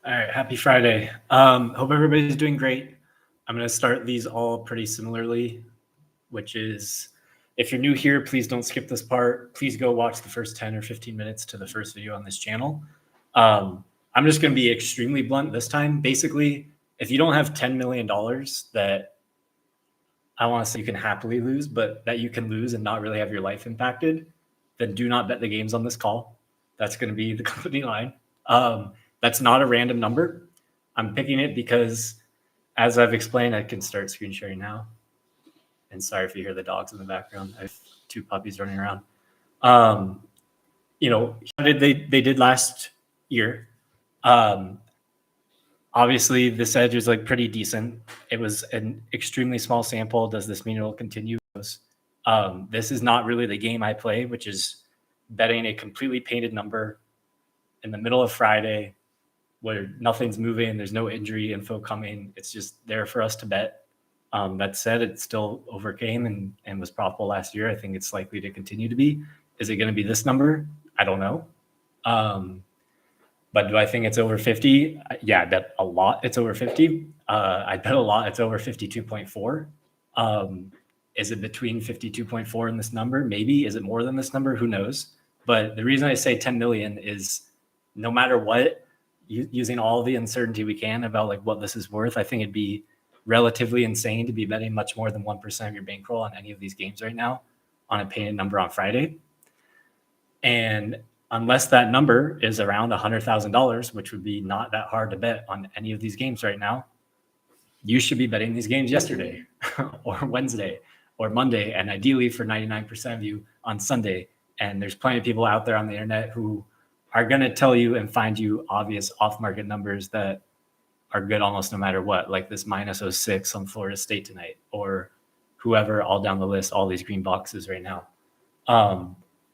All right, happy Friday. Hope everybody's doing great. I'm going to start these all pretty similarly, which is if you're new here, please don't skip this part. Please go watch the first 10 or 15 minutes to the first video on this channel. I'm just going to be extremely blunt this time. Basically, if you don't have $10 million that I want to say you can happily lose, but that you can lose and not really have your life impacted, then do not bet the games on this call. That's going to be the company line. That's not a random number. I'm picking it because, as I've explained, I can start screen sharing now. And sorry if you hear the dogs in the background. I have two puppies running around. How did they did last year? Obviously, this edge is like pretty decent. It was an extremely small sample. Does this mean it will continue? This is not really the game I play, which is betting a completely painted number in the middle of Friday where nothing's moving, there's no injury info coming. It's just there for us to bet. That said, it still overcame and was profitable last year. I think it's likely to continue to be. Is it going to be this number? I don't know. But do I think it's over 50? Yeah, I bet a lot it's over 50. I bet a lot it's over 52.4. Is it between 52.4 and this number? Maybe. Is it more than this number? Who knows? But the reason I say 10 million is no matter what, using all the uncertainty we can about like what this is worth, I think it'd be relatively insane to be betting much more than 1% of your bankroll on any of these games right now on a painted number on Friday. And unless that number is around $100,000, which would be not that hard to bet on any of these games right now, you should be betting these games yesterday or Wednesday or Monday, and ideally for 99% of you on Sunday. And there's plenty of people out there on the internet who are going to tell you and find you obvious off-market numbers that are good almost no matter what, like this -06 on Florida State tonight, or whoever all down the list, all these green boxes right now.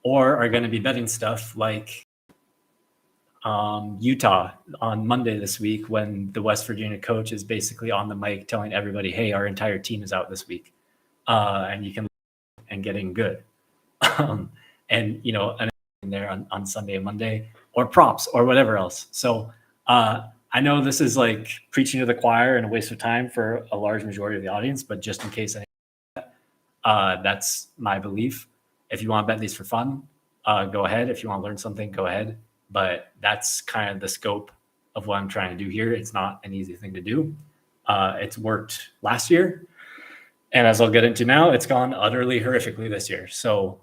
Or are going to be betting stuff like Utah on Monday this week when the West Virginia coach is basically on the mic telling everybody, hey, our entire team is out this week. And you can and getting good. And there on Sunday and Monday, or props or whatever else. So I know this is like preaching to the choir and a waste of time for a large majority of the audience, but just in case that's my belief. If you want to bet these for fun, go ahead. If you want to learn something, go ahead. But that's kind of the scope of what I'm trying to do here. It's not an easy thing to do. It's worked last year. And as I'll get into now, it's gone utterly horrifically this year. So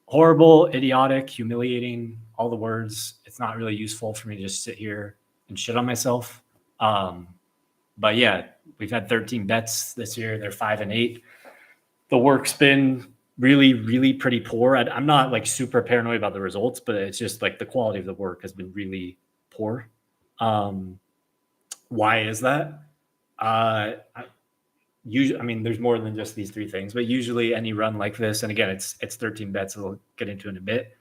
horrible, idiotic, humiliating, all the words. It's not really useful for me to just sit here and shit on myself. But yeah, we've had 13 bets this year. They're 5-8. The work's been really, really pretty poor. I'm not like super paranoid about the results, but it's just like the quality of the work has been really poor. Why is that? Usually, I mean, there's more than just these three things, but usually any run like this, and again, it's 13 bets, we'll get into in a bit,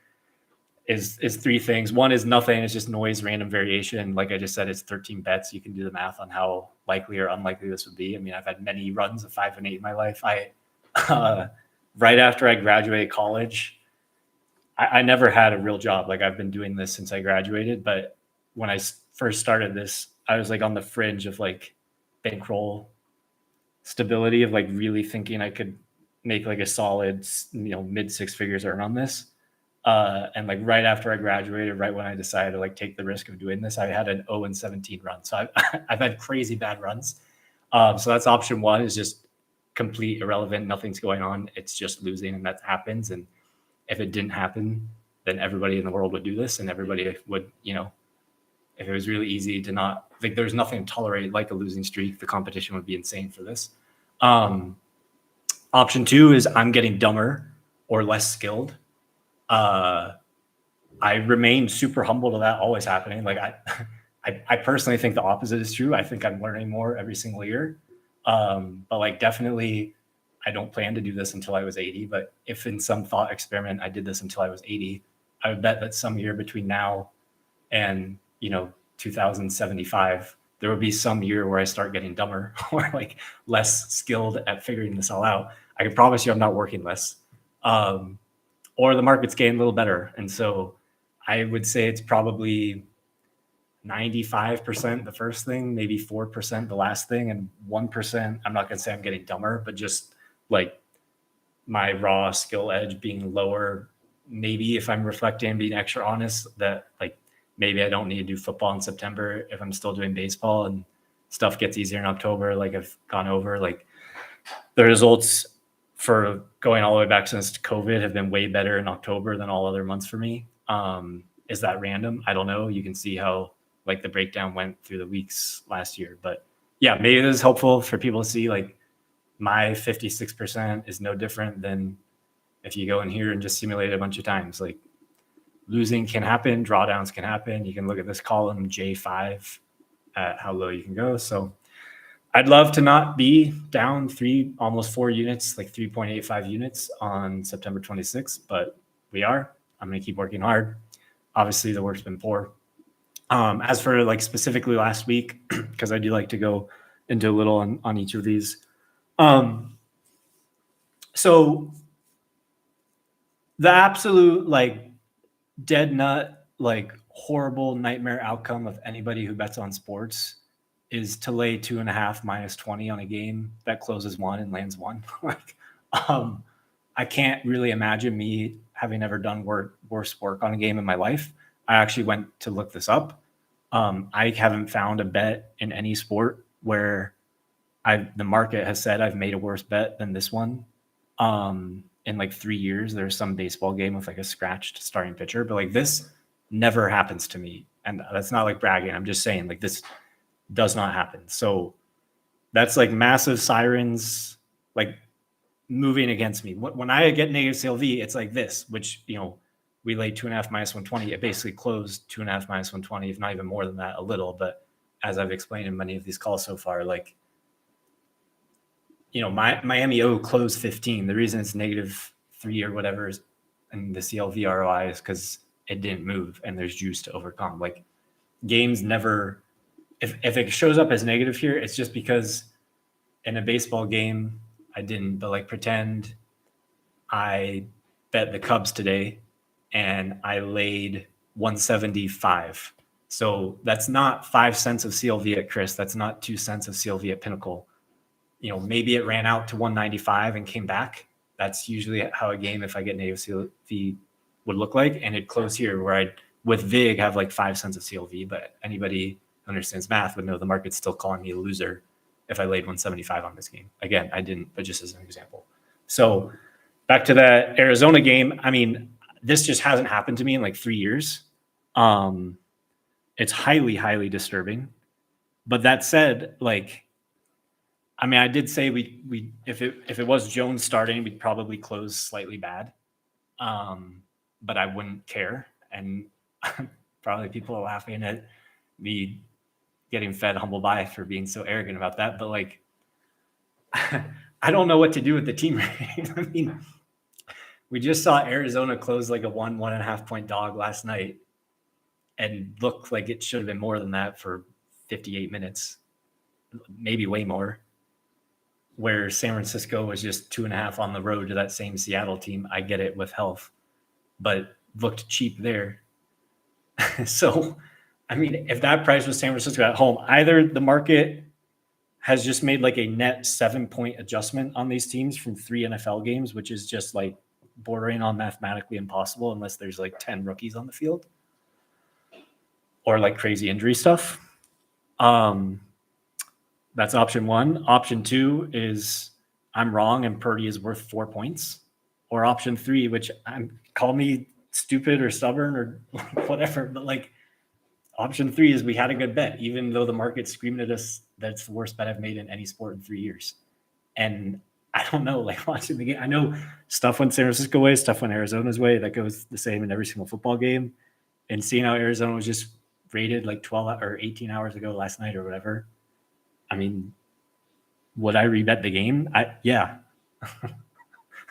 is three things. One is nothing, it's just noise, random variation. Like I just said, it's 13 bets. You can do the math on how likely or unlikely this would be. I mean, I've had many runs of 5-8 in my life. Right after I graduated college, I never had a real job. Like I've been doing this since I graduated, but when I first started this, I was like on the fringe of like bankroll stability, of like really thinking I could make like a solid, mid 6 figures earn on this. And like right after I graduated, right when I decided to like take the risk of doing this, I had an 0-17 run. So I've had crazy bad runs. So that's option one, is just complete irrelevant. Nothing's going on. It's just losing, and that happens. And if it didn't happen, then everybody in the world would do this, and everybody would, if it was really easy to not think there's nothing to tolerate like a losing streak, the competition would be insane for this. Option two is I'm getting dumber or less skilled. I remain super humble to that always happening. Like I personally think the opposite is true. I think I'm learning more every single year. But like definitely I don't plan to do this until I was 80. But if in some thought experiment I did this until I was 80, I would bet that some year between now and 2075, there will be some year where I start getting dumber or like less skilled at figuring this all out. I can promise you I'm not working less. Or the market's getting a little better. And so I would say it's probably 95% the first thing, maybe 4% the last thing, and 1%, I'm not going to say I'm getting dumber, but just like my raw skill edge being lower. Maybe if I'm reflecting and being extra honest, that like maybe I don't need to do football in September if I'm still doing baseball and stuff gets easier in October. Like I've gone over, like the results for going all the way back since COVID have been way better in October than all other months for me. Is that random? I don't know. You can see how like the breakdown went through the weeks last year, but yeah, maybe this is helpful for people to see like my 56% is no different than if you go in here and just simulate it a bunch of times. Like losing can happen, drawdowns can happen. You can look at this column J5 at how low you can go. So I'd love to not be down almost 4 units, like 3.85 units on September 26th, but we are. I'm going to keep working hard. Obviously, the work's been poor. As for like specifically last week, because I do like to go into a little on each of these. So the absolute like dead nut, like horrible nightmare outcome of anybody who bets on sports is to lay 2.5 minus 20 on a game that closes 1 and lands 1. Like, I can't really imagine me having ever done worse work on a game in my life. I actually went to look this up. I haven't found a bet in any sport where the market has said I've made a worse bet than this one. In like 3 years, there's some baseball game with like a scratched starting pitcher, but like this never happens to me. And that's not like bragging. I'm just saying like this does not happen. So that's like massive sirens, like moving against me. When I get negative CLV, it's like this, which, you know, we laid 2.5 minus 120. It basically closed 2.5 minus 120, if not even more than that, a little. But as I've explained in many of these calls so far, like, you know, my Miami O closed 15. The reason it's -3 or whatever is, and the CLV ROI is because it didn't move and there's juice to overcome. Like games never, if it shows up as negative here, it's just because in a baseball game, I didn't, but like pretend I bet the Cubs today and I laid 175. So that's not 5 cents of CLV at Chris. That's not 2 cents of CLV at Pinnacle. You know, maybe it ran out to 195 and came back. That's usually how a game, if I get negative CLV, would look like. And it closed here where I'd, with VIG, have like 5 cents of CLV. But anybody who understands math would know the market's still calling me a loser if I laid 175 on this game. Again, I didn't, but just as an example. So back to that Arizona game. I mean, this just hasn't happened to me in like 3 years. It's highly, highly disturbing. But that said, like, I mean, I did say we if it was Jones starting, we'd probably close slightly bad. But I wouldn't care. And probably people are laughing at me getting fed humble pie for being so arrogant about that. But like, I don't know what to do with the team. I mean, we just saw Arizona close like a 1.5 point dog last night and looked like it should have been more than that for 58 minutes, maybe way more. Where San Francisco was just 2.5 on the road to that same Seattle team. I get it with health, but looked cheap there. So, I mean, if that price was San Francisco at home, either the market has just made like a net 7-point adjustment on these teams from 3 NFL games, which is just like bordering on mathematically impossible unless there's like 10 rookies on the field or like crazy injury stuff. That's option 1. Option 2 is I'm wrong and Purdy is worth 4 points. Or option 3, which call me stupid or stubborn or whatever, but like option 3 is we had a good bet, even though the market's screaming at us that's the worst bet I've made in any sport in 3 years. And I don't know, like watching the game, I know stuff went San Francisco way, stuff went Arizona's way. That goes the same in every single football game. And seeing how Arizona was just rated like 12 or 18 hours ago last night or whatever. I mean, would I rebet the game? Yeah.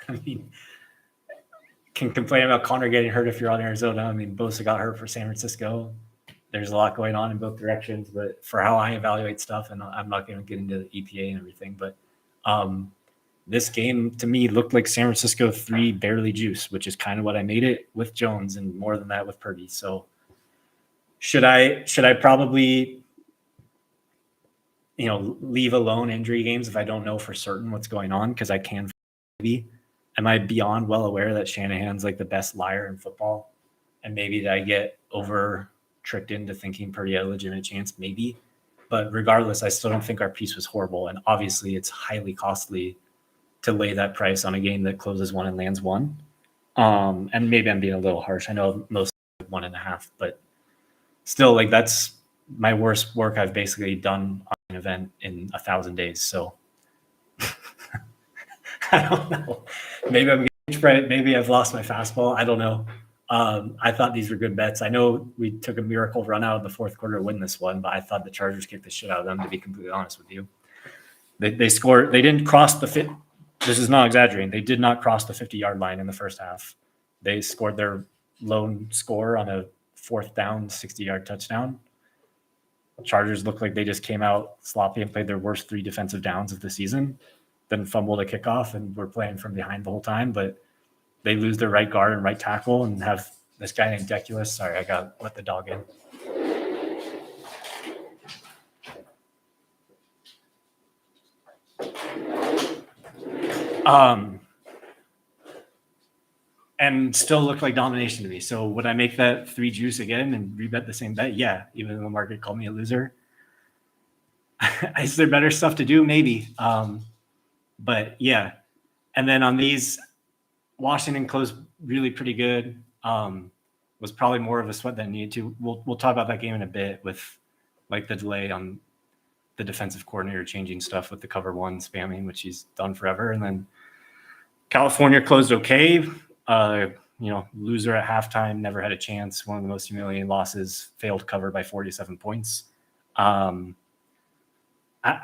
I mean, can complain about Connor getting hurt if you're on Arizona. I mean, Bosa got hurt for San Francisco. There's a lot going on in both directions, but for how I evaluate stuff, and I'm not going to get into the EPA and everything, but this game to me looked like San Francisco 3 barely juice, which is kind of what I made it with Jones and more than that with Purdy. So Should I probably, leave alone injury games if I don't know for certain what's going on? Because I can maybe. Am I beyond well aware that Shanahan's like the best liar in football? And maybe that I get over tricked into thinking Purdy had a legitimate chance, maybe. But regardless, I still don't think our piece was horrible. And obviously it's highly costly to lay that price on a game that closes 1 and lands 1. And maybe I'm being a little harsh. I know most 1.5, but still, like, that's my worst work I've basically done on an event in 1,000 days. So I don't know. Maybe I'm getting credit. Maybe I've lost my fastball. I don't know. I thought these were good bets. I know we took a miracle run out of the fourth quarter to win this one, but I thought the Chargers kicked the shit out of them, to be completely honest with you. They scored. They didn't cross the fit. This is not exaggerating. They did not cross the 50-yard line in the first half. They scored their lone score on a 4th down, 60-yard touchdown. Chargers looked like they just came out sloppy and played their worst 3 defensive downs of the season, then fumbled a kickoff and were playing from behind the whole time. But they lose their right guard and right tackle and have this guy named Deculus. Sorry, I got let the dog in. And still looked like domination to me. So would I make that 3 juice again and rebet the same bet? Yeah, even though the market called me a loser. Is there better stuff to do? Maybe. But yeah. And then on these, Washington closed really pretty good. Was probably more of a sweat than needed to. We'll talk about that game in a bit with like the delay on the defensive coordinator changing stuff with the cover 1 spamming, which he's done forever. And then California closed okay. Loser at halftime, never had a chance. One of the most humiliating losses, failed cover by 47 points. I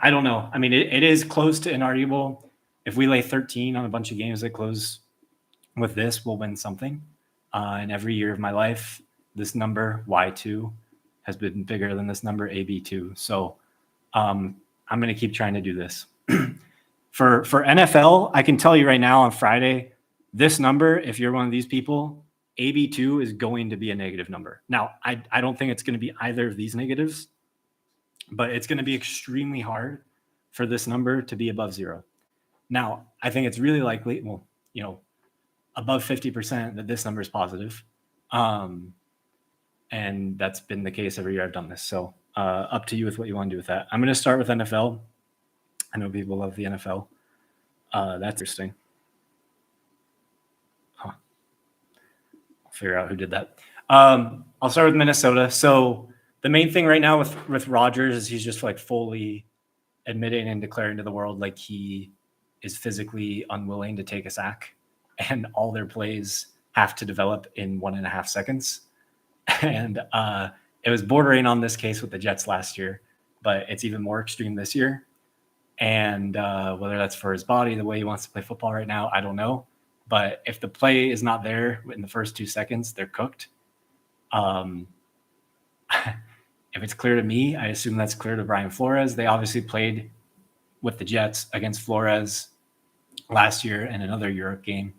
don't know. I mean, it is close to inarguable. If we lay 13 on a bunch of games that close with this, we'll win something. And every year of my life, this number, Y2, has been bigger than this number, AB2. So I'm going to keep trying to do this. For NFL, I can tell you right now on Friday, this number, if you're one of these people, AB2 is going to be a negative number. Now, I don't think it's going to be either of these negatives, but it's going to be extremely hard for this number to be above 0. Now, I think it's really likely, above 50% that this number is positive. And that's been the case every year I've done this. So up to you with what you want to do with that. I'm going to start with NFL. I know people love the NFL. That's interesting. I'll figure out who did that. I'll start with Minnesota. So the main thing right now with Rodgers is he's just like fully admitting and declaring to the world like he is physically unwilling to take a sack, and all their plays have to develop in 1.5 seconds. And it was bordering on this case with the Jets last year, but it's even more extreme this year. And whether that's for his body, the way he wants to play football right now, I don't know. But if the play is not there in the first 2 seconds, they're cooked. If it's clear to me, I assume that's clear to Brian Flores. They obviously played with the Jets against Flores last year in another Europe game.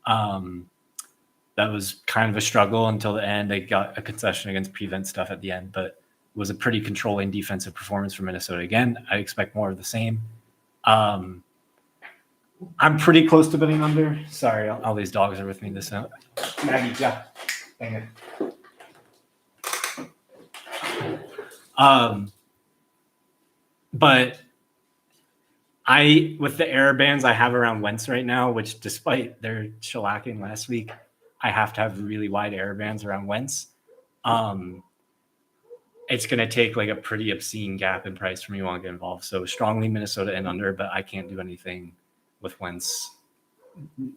That was kind of a struggle until the end. They got a concession against prevent stuff at the end, but it was a pretty controlling defensive performance for Minnesota. Again, I expect more of the same. I'm pretty close to betting under. Sorry, all these dogs are with me this night. Maggie, yeah. Dang it. But with the error bands I have around Wentz right now, which despite their shellacking last week, I have to have really wide error bands around Wentz. It's going to take like a pretty obscene gap in price for me to want to get involved. So strongly Minnesota and under, but I can't do anything with Wentz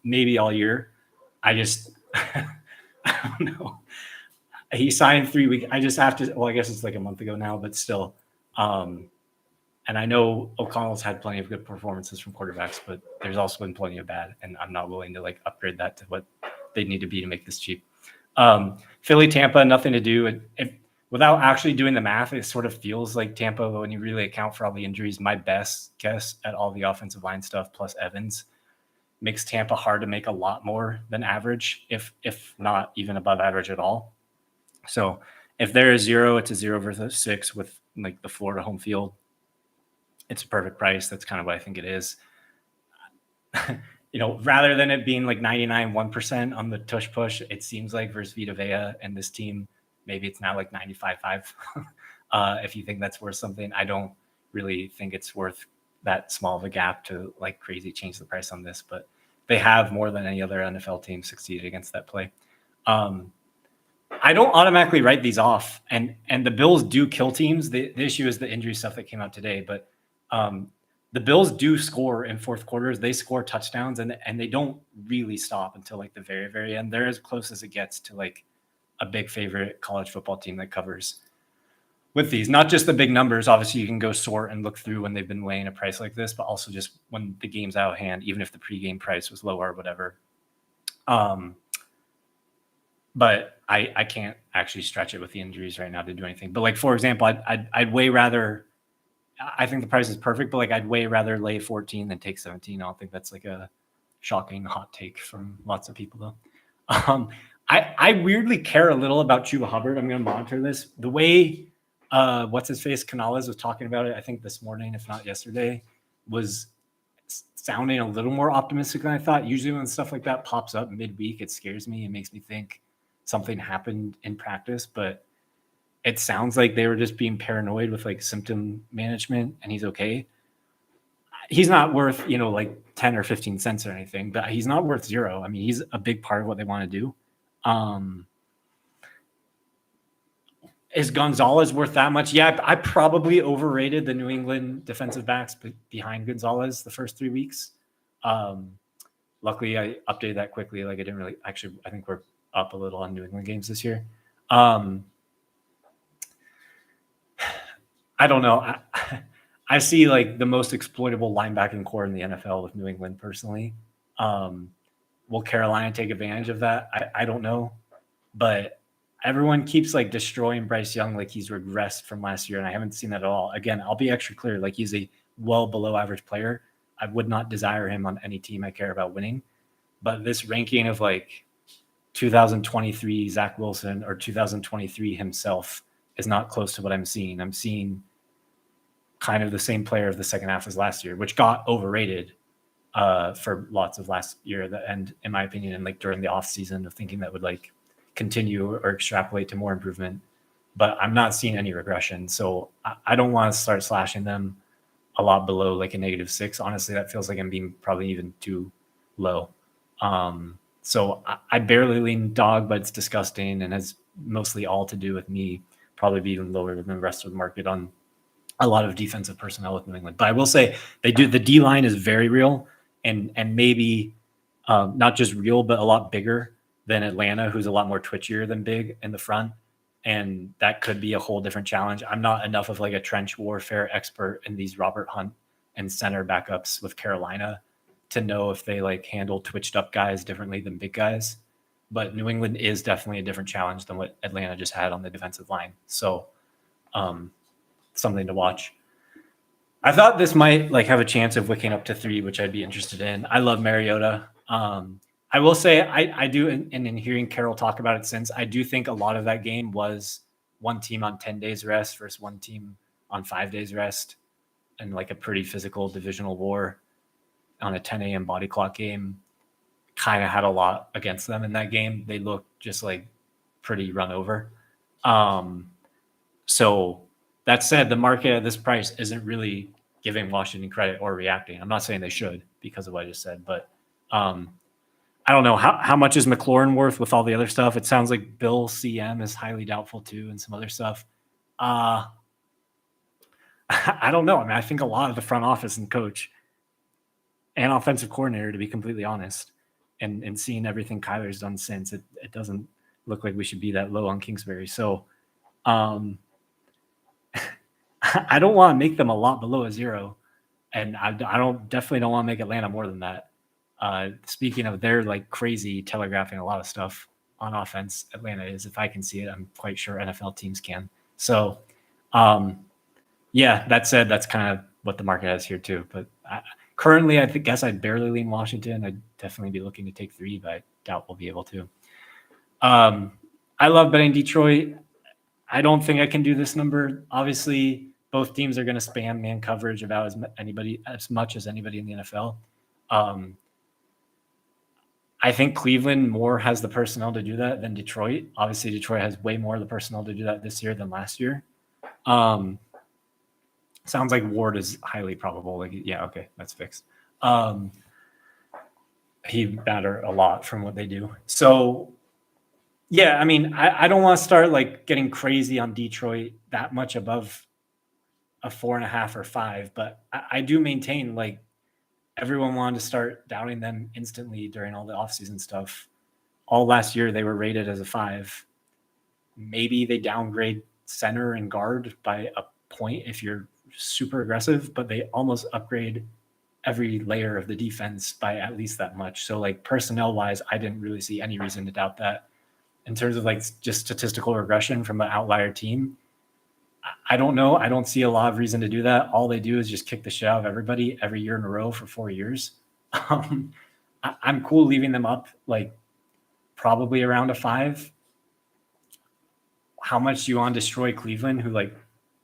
maybe all year. I don't know. He signed 3 weeks. I just have to, I guess it's like a month ago now, but still. And I know O'Connell's had plenty of good performances from quarterbacks, but there's also been plenty of bad, and I'm not willing to like upgrade that to what they need to be to make this cheap. Philly, Tampa, nothing to do. Without actually doing the math, it sort of feels like Tampa, when you really account for all the injuries, my best guess at all the offensive line stuff plus Evans makes Tampa hard to make a lot more than average, if not even above average at all. So If there is 0, it's a 0 versus 6 with like the Florida home field. It's a perfect price. That's kind of what I think it is. Rather than it being like 99, 1% on the tush push, it seems like versus Vita Vea and this team, maybe it's now like 95.5. If you think that's worth something, I don't really think it's worth that small of a gap to like crazy change the price on this, but they have more than any other NFL team succeeded against that play. I don't automatically write these off, and the Bills do kill teams. The issue is the injury stuff that came out today, but the Bills do score in fourth quarters. They score touchdowns, and they don't really stop until like the very, very end. They're as close as it gets to like a big favorite college football team that covers with these. Not just the big numbers. Obviously, you can go sort and look through when they've been laying a price like this, but also just when the game's out of hand, even if the pregame price was lower or whatever. But I can't actually stretch it with the injuries right now to do anything. But like, for example, I'd way rather, I think the price is perfect, but like I'd way rather lay 14 than take 17. I don't think that's like a shocking hot take from lots of people though. I weirdly care a little about Chuba Hubbard. I'm going to monitor this. The way what's his face Canales was talking about it, I think this morning, if not yesterday, was sounding a little more optimistic than I thought. Usually when stuff like that pops up midweek, it scares me. It makes me think something happened in practice, but it sounds like they were just being paranoid with like symptom management, and he's okay. He's not worth, like 10 or 15 cents or anything, but he's not worth 0. I mean, he's a big part of what they want to do. Is Gonzalez worth that much? Yeah, I probably overrated the New England defensive backs behind Gonzalez the first 3 weeks. Luckily, I updated that quickly. Like I didn't really actually. I think we're up a little on New England games this year. I don't know. I see like the most exploitable linebacking core in the NFL with New England personally. Will Carolina take advantage of that? I don't know, but everyone keeps like destroying Bryce Young like he's regressed from last year, and I haven't seen that at all. Again, I'll be extra clear. Like he's a well below average player. I would not desire him on any team I care about winning. But this ranking of like 2023 Zach Wilson or 2023 himself is not close to what I'm seeing. I'm seeing kind of the same player of the second half as last year, which got overrated for lots of last year. And in my opinion, and like during the off season of thinking that would like continue or extrapolate to more improvement, but I'm not seeing any regression. So I don't want to start slashing them a lot below like a -6. Honestly, that feels like I'm being probably even too low. So I barely lean dog, but it's disgusting and has mostly all to do with me probably be even lower than the rest of the market on a lot of defensive personnel with New England. But I will say the D line is very real and maybe not just real, but a lot bigger than Atlanta, who's a lot more twitchier than big in the front. And that could be a whole different challenge. I'm not enough of like a trench warfare expert in these Robert Hunt and center backups with Carolina to know if they like handle twitched up guys differently than big guys. But New England is definitely a different challenge than what Atlanta just had on the defensive line. So something to watch. I thought this might like have a chance of wicking up to 3, which I'd be interested in. I love Mariota. I will say I do, and in hearing Carroll talk about it since, I do think a lot of that game was one team on 10 days rest versus one team on 5 days rest, and like a pretty physical divisional war on a 10 a.m. body clock game kind of had a lot against them in that game. They looked just like pretty run over. So that said, the market at this price isn't really giving Washington credit or reacting. I'm not saying they should because of what I just said, but I don't know how much is McLaurin worth with all the other stuff. It sounds like Bill CM is highly doubtful too, and some other stuff. I don't know. I mean, I think a lot of the front office and coach and offensive coordinator, to be completely honest, and seeing everything Kyler's done since, it doesn't look like we should be that low on Kingsbury. So I don't want to make them a lot below a 0, and I definitely don't want to make Atlanta more than that. Speaking of, they're like crazy telegraphing a lot of stuff on offense. Atlanta is, if I can see it, I'm quite sure NFL teams can. So, yeah, that said, that's kind of what the market has here too. But currently, I guess I'd barely lean Washington. I'd definitely be looking to take 3, but I doubt we'll be able to. I love betting Detroit. I don't think I can do this number. Obviously, both teams are going to spam man coverage about as much as anybody in the NFL. I think Cleveland more has the personnel to do that than Detroit. Obviously, Detroit has way more of the personnel to do that this year than last year. Sounds like Ward is highly probable. Like, yeah, okay, that's fixed. He matter a lot from what they do. So, yeah, I mean, I don't want to start like getting crazy on Detroit that much above a 4.5 or 5, but I do maintain like everyone wanted to start doubting them instantly during all the offseason stuff. All last year, they were rated as a 5. Maybe they downgrade center and guard by a point if you're super aggressive, but they almost upgrade every layer of the defense by at least that much. So like personnel wise, I didn't really see any reason to doubt that. In terms of like just statistical regression from an outlier team, I don't know. I don't see a lot of reason to do that. All they do is just kick the shit out of everybody every year in a row for 4 years. I'm cool leaving them up like probably around a 5. How much do you want to destroy Cleveland, who like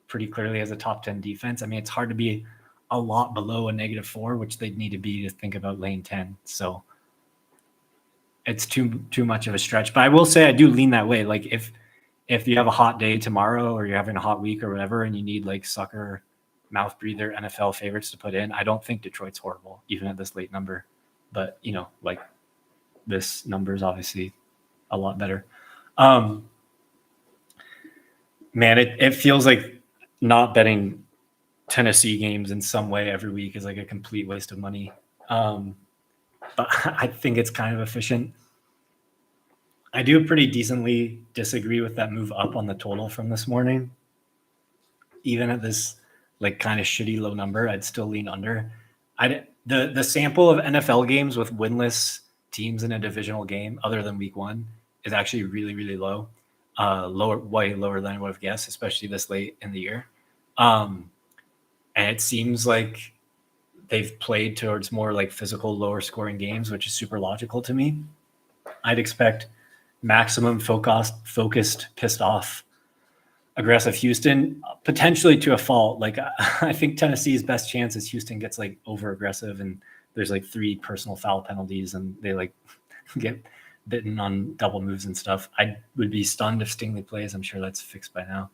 pretty clearly has a top 10 defense? I mean, it's hard to be a lot below a -4, which they'd need to be to think about lane 10. So it's too much of a stretch. But I will say I do lean that way. Like if you have a hot day tomorrow or you're having a hot week or whatever, and you need like sucker, mouth breather NFL favorites to put in, I don't think Detroit's horrible, even at this late number. But, you know, like this number is obviously a lot better. Man, it feels like not betting Tennessee games in some way every week is like a complete waste of money. But I think it's kind of efficient. I do pretty decently disagree with that move up on the total from this morning. Even at this like kind of shitty low number, I'd still lean under. The sample of NFL games with winless teams in a divisional game other than week 1 is actually really, really low. Way lower than I would have guessed, especially this late in the year. And it seems like they've played towards more like physical, lower scoring games, which is super logical to me. I'd expect maximum focused, pissed off, aggressive Houston, potentially to a fault. Like I think Tennessee's best chance is Houston gets like over aggressive and there's like 3 personal foul penalties and they like get bitten on double moves and stuff. I would be stunned if Stingley plays. I'm sure that's fixed by now.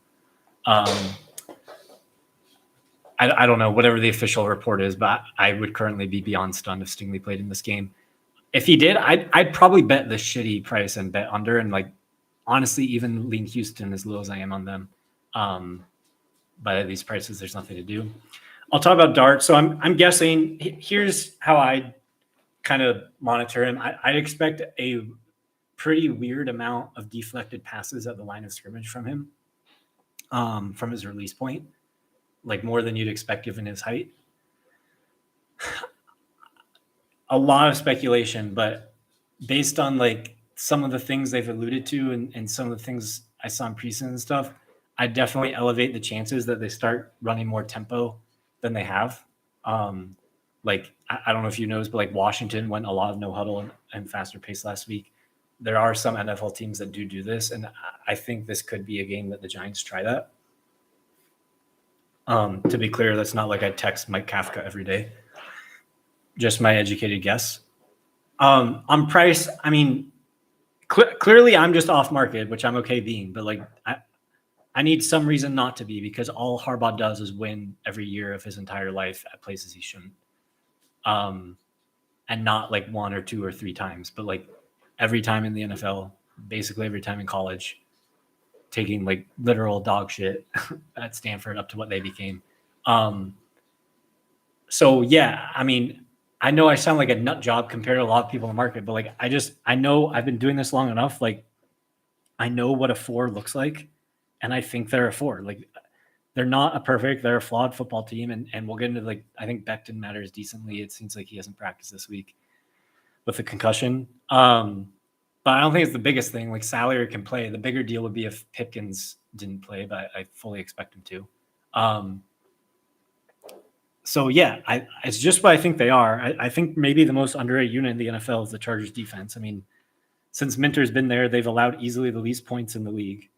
I don't know, whatever the official report is, but I would currently be beyond stunned if Stingley played in this game. If he did, I'd probably bet the shitty price and bet under, and like honestly even lean Houston as low as I am on them. But at these prices, there's nothing to do. I'll talk about Dart. So I'm guessing here's how I kind of monitor him. I'd expect a pretty weird amount of deflected passes at the line of scrimmage from him, from his release point, like more than you'd expect given his height. A lot of speculation, but based on like some of the things they've alluded to and some of the things I saw in preseason and stuff, I definitely elevate the chances that they start running more tempo than they have. Like, I don't know if you noticed, but like Washington went a lot of no huddle and faster pace last week. There are some NFL teams that do this, and I think this could be a game that the Giants try that. To be clear, that's not like I text Mike Kafka every day. Just my educated guess. On price, I mean, clearly I'm just off market, which I'm okay being, but like I need some reason not to be, because all Harbaugh does is win every year of his entire life at places he shouldn't. And not like 1 or 2 or 3 times, but like every time in the NFL, basically every time in college, taking like literal dog shit at Stanford up to what they became. So yeah, I mean, I know I sound like a nut job compared to a lot of people in the market, but like I know I've been doing this long enough. Like I know what a 4 looks like, and I think they're a 4. Like they're not a perfect, they're a flawed football team, and we'll get into like I think Becton matters decently. It seems like he hasn't practiced this week with the concussion. But I don't think it's the biggest thing. Like Salyer can play. The bigger deal would be if Pipkins didn't play, but I fully expect him to. So yeah, it's just what I think they are. I think maybe the most underrated unit in the NFL is the Chargers defense. I mean, since Minter's been there, they've allowed easily the least points in the league.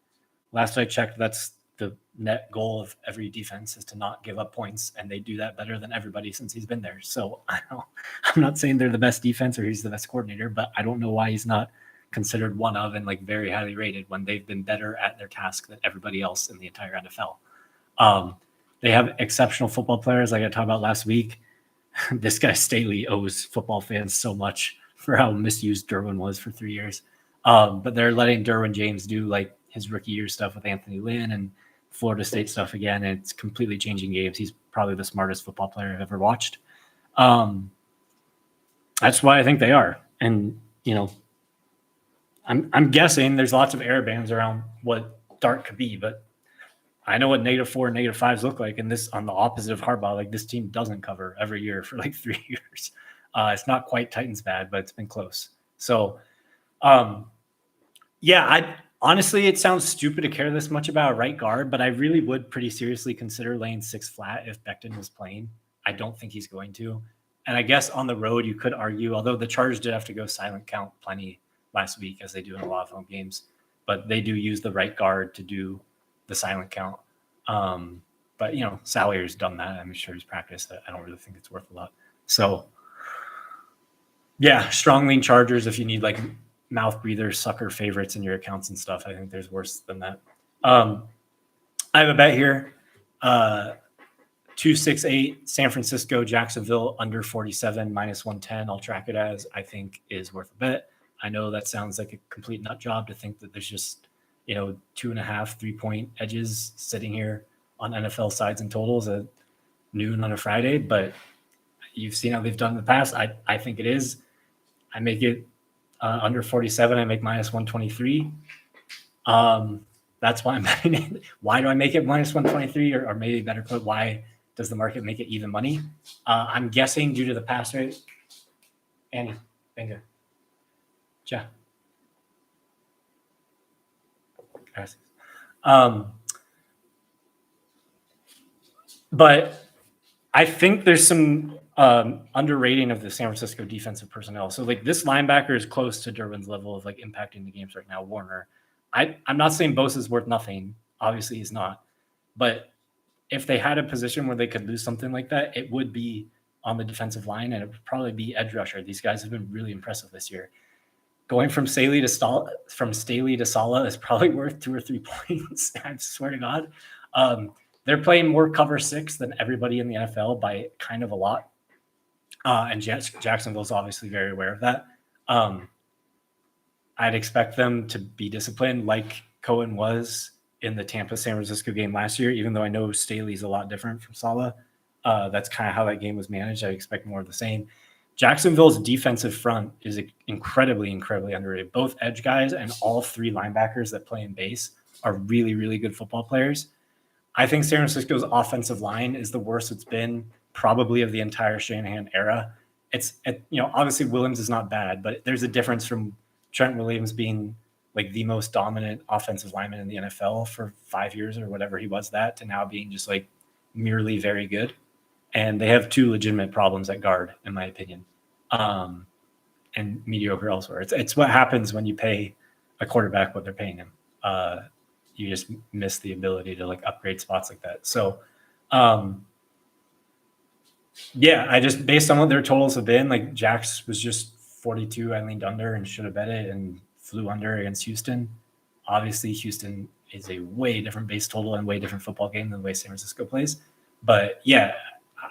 Last I checked, that's the net goal of every defense is to not give up points, and they do that better than everybody since he's been there. So I'm not saying they're the best defense or he's the best coordinator, but I don't know why he's not considered one of and like very highly rated when they've been better at their task than everybody else in the entire NFL. They have exceptional football players, like I talked about last week. This guy Staley owes football fans so much for how misused Derwin was for 3 years. But they're letting Derwin James do like his rookie year stuff with Anthony Lynn and Florida State stuff again, and it's completely changing games. He's probably the smartest football player I've ever watched. That's why I think they are. And, you know, I'm guessing there's lots of error bands around what Dart could be, but I know what -4 and -5s look like. And this on the opposite of Harbaugh, like this team doesn't cover every year for like 3 years. It's not quite Titans bad, but it's been close. So, yeah, honestly, it sounds stupid to care this much about a right guard, but I really would pretty seriously consider laying 6 flat if Becton was playing. I don't think he's going to. And I guess on the road, you could argue, although the Chargers did have to go silent count plenty last week, as they do in a lot of home games, but they do use the right guard to do the silent count. But, you know, Salyer's done that. I'm sure he's practiced that. I don't really think it's worth a lot. So, yeah, strong lean Chargers if you need like mouth breathers, sucker favorites in your accounts and stuff. I think there's worse than that. I have a bet here. 268 San Francisco, Jacksonville under 47 -110. I'll track it as I think is worth a bet. I know that sounds like a complete nut job to think that there's just, you know, 2.5 3-point edges sitting here on NFL sides and totals at noon on a Friday, but you've seen how they've done in the past. I think it is. I make it under 47. I make -123. That's why I'm betting it. Why do I make it -123? Or maybe better put, why does the market make it even money? I'm guessing due to the pass rate. Annie, venga. Ja. Gracias. But I think there's some underrating of the San Francisco defensive personnel. So like this linebacker is close to Derwin's level of like impacting the games right now, Warner. I'm not saying Bosa's worth nothing. Obviously he's not. But if they had a position where they could lose something like that, it would be on the defensive line, and it would probably be edge rusher. These guys have been really impressive this year. Going from Staley to Saleh is probably worth 2 or 3 points. I swear to God. They're playing more cover 6 than everybody in the NFL by kind of a lot. And Jacksonville's obviously very aware of that. I'd expect them to be disciplined like Cohen was in the Tampa-San Francisco game last year, even though I know Staley's a lot different from Saleh. That's kind of how that game was managed. I expect more of the same. Jacksonville's defensive front is incredibly, incredibly underrated. Both edge guys and all 3 linebackers that play in base are really, really good football players. I think San Francisco's offensive line is the worst it's been probably of the entire Shanahan era. Obviously Williams is not bad, but there's a difference from Trent Williams being like the most dominant offensive lineman in the NFL for 5 years or whatever he was to now being just like merely very good. And they have 2 legitimate problems at guard, in my opinion, and mediocre elsewhere. It's what happens when you pay a quarterback what they're paying him. You just miss the ability to like upgrade spots like that. So, yeah, I just based on what their totals have been, like Jax was just 42. I leaned under and should have bet it and flew under against Houston. Obviously, Houston is a way different base total and way different football game than the way San Francisco plays. But yeah,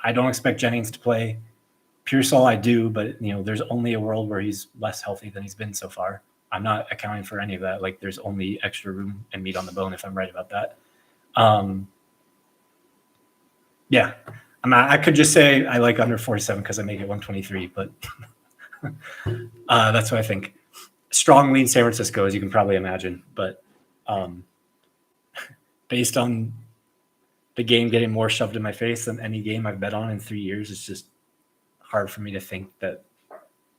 I don't expect Jennings to play. Pearsall, I do, but you know, there's only a world where he's less healthy than he's been so far. I'm not accounting for any of that. Like there's only extra room and meat on the bone if I'm right about that. Yeah, I could just say I like under 47 because I make it 123, but that's what I think. Strong lean San Francisco, as you can probably imagine, but based on the game getting more shoved in my face than any game I've bet on in 3 years, it's just hard for me to think that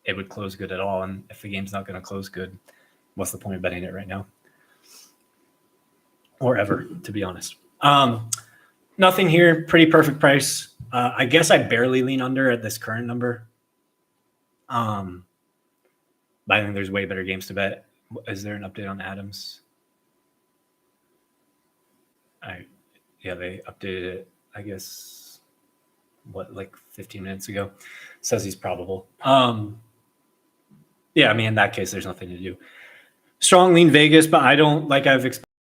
it would close good at all. And if the game's not going to close good, what's the point of betting it right now? Or ever, to be honest. Nothing here. Pretty perfect price. I guess I barely lean under at this current number. But I think there's way better games to bet. Is there an update on Adams? They updated it, I guess, like 15 minutes ago. Says he's probable. Yeah, I mean, in that case, there's nothing to do. Strong lean Vegas, but I don't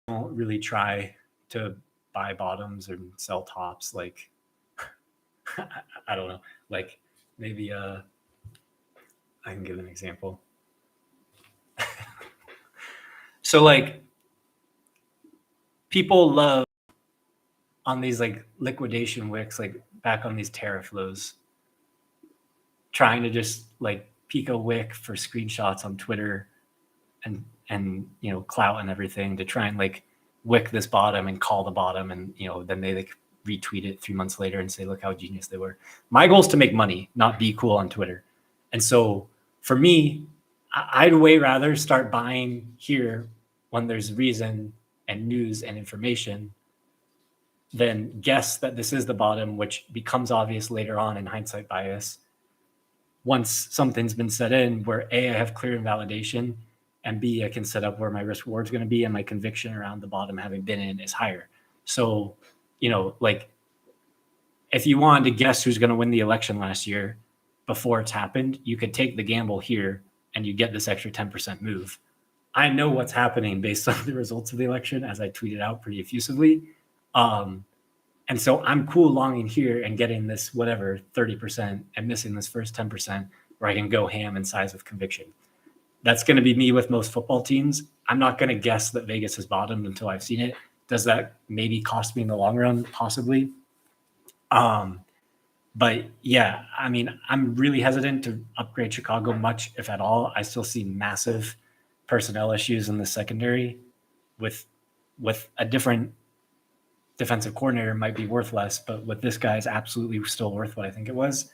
really try to buy bottoms or sell tops. Like, I don't know. Like, maybe I can give an example. So, like, people love on these like liquidation wicks, like back on these tariff lows, trying to just like peek a wick for screenshots on Twitter and clout and everything to try and like wick this bottom and call the bottom, and then they like retweet it 3 months later and say, look how genius they were. My goal is to make money, not be cool on Twitter. And so for me, I'd way rather start buying here when there's reason and news and information than guess that this is the bottom, which becomes obvious later on in hindsight bias. Once something's been set in where A, I have clear invalidation, and B, I can set up where my risk reward is going to be, and my conviction around the bottom having been in is higher. So, like if you wanted to guess who's going to win the election last year before it's happened, you could take the gamble here and you get this extra 10% move. I know what's happening based on the results of the election, as I tweeted out pretty effusively. And so I'm cool longing here and getting this whatever 30% and missing this first 10% where I can go ham in size with conviction. That's going to be me with most football teams. I'm not going to guess that Vegas has bottomed until I've seen it. Does that maybe cost me in the long run? Possibly. But yeah, I mean, I'm really hesitant to upgrade Chicago much, if at all. I still see massive personnel issues in the secondary with a different defensive coordinator might be worth less, but with this guy is absolutely still worth what I think it was.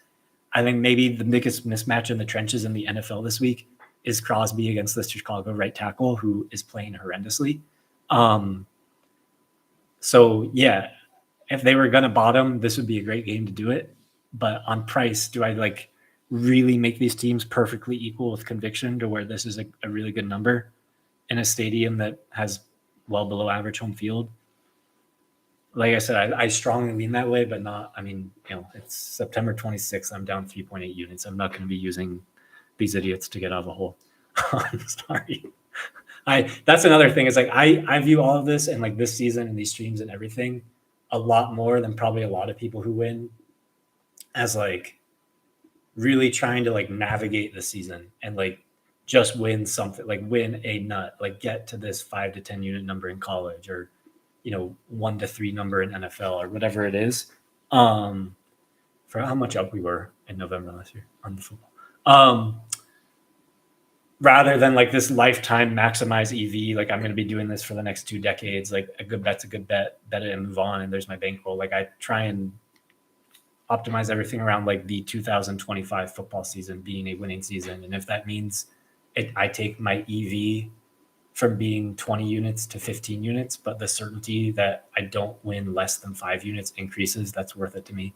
I think maybe the biggest mismatch in the trenches in the NFL this week is Crosby against the Chicago right tackle, who is playing horrendously. So yeah, if they were going to bottom, this would be a great game to do it. But on price, do I like really make these teams perfectly equal with conviction to where this is a really good number in a stadium that has well below average home field? Like I said, I strongly lean that way, but not, I mean, it's September 26th. I'm down 3.8 units. I'm not going to be using these idiots to get out of a hole. I'm sorry. That's another thing. It's like, I view all of this and like this season and these streams and everything a lot more than probably a lot of people who win as like really trying to like navigate the season and like just win something, like win a nut, like get to this 5 to 10 unit number in college, or 1 to 3 number in NFL, or whatever it is. For how much up we were in November last year on the football. Rather than like this lifetime maximize EV, like I'm going to be doing this for the next 2 decades. Like a good bet's a good bet it and move on. And there's my bankroll. Like I try and optimize everything around like the 2025 football season being a winning season. And if that means I take my EV from being 20 units to 15 units, but the certainty that I don't win less than 5 units increases, that's worth it to me.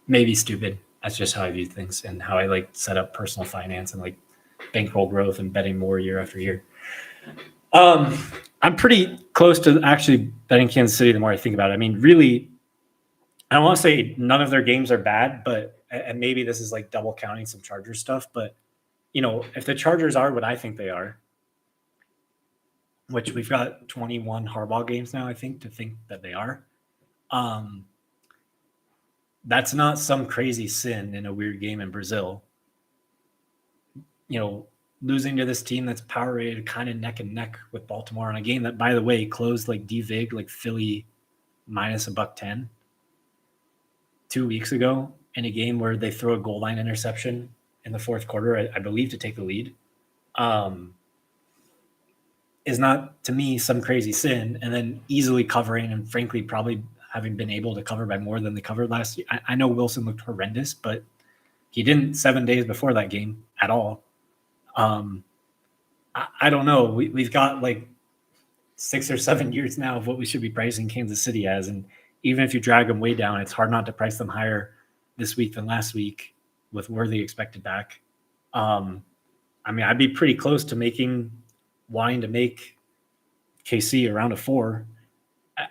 Maybe stupid. That's just how I view things and how I like set up personal finance and like bankroll growth and betting more year after year. I'm pretty close to actually betting Kansas City the more I think about it. I mean, really, I don't want to say none of their games are bad, but, and maybe this is like double counting some Chargers stuff, but if the Chargers are what I think they are, which we've got 21 Harbaugh games now, I think, to think that they are, that's not some crazy sin in a weird game in Brazil. Losing to this team that's power rated kind of neck and neck with Baltimore on a game that, by the way, closed like DVig, like Philly minus $110 2 weeks ago in a game where they throw a goal line interception in the fourth quarter, I believe, to take the lead, is not, to me, some crazy sin. And then easily covering and frankly probably having been able to cover by more than they covered last year. I know Wilson looked horrendous, but he didn't 7 days before that game at all. I don't know. We've got like 6 or 7 years now of what we should be pricing Kansas City as. And even if you drag them way down, it's hard not to price them higher this week than last week with Worthy expected back. I mean, I'd be pretty close to wanting to make KC around a 4.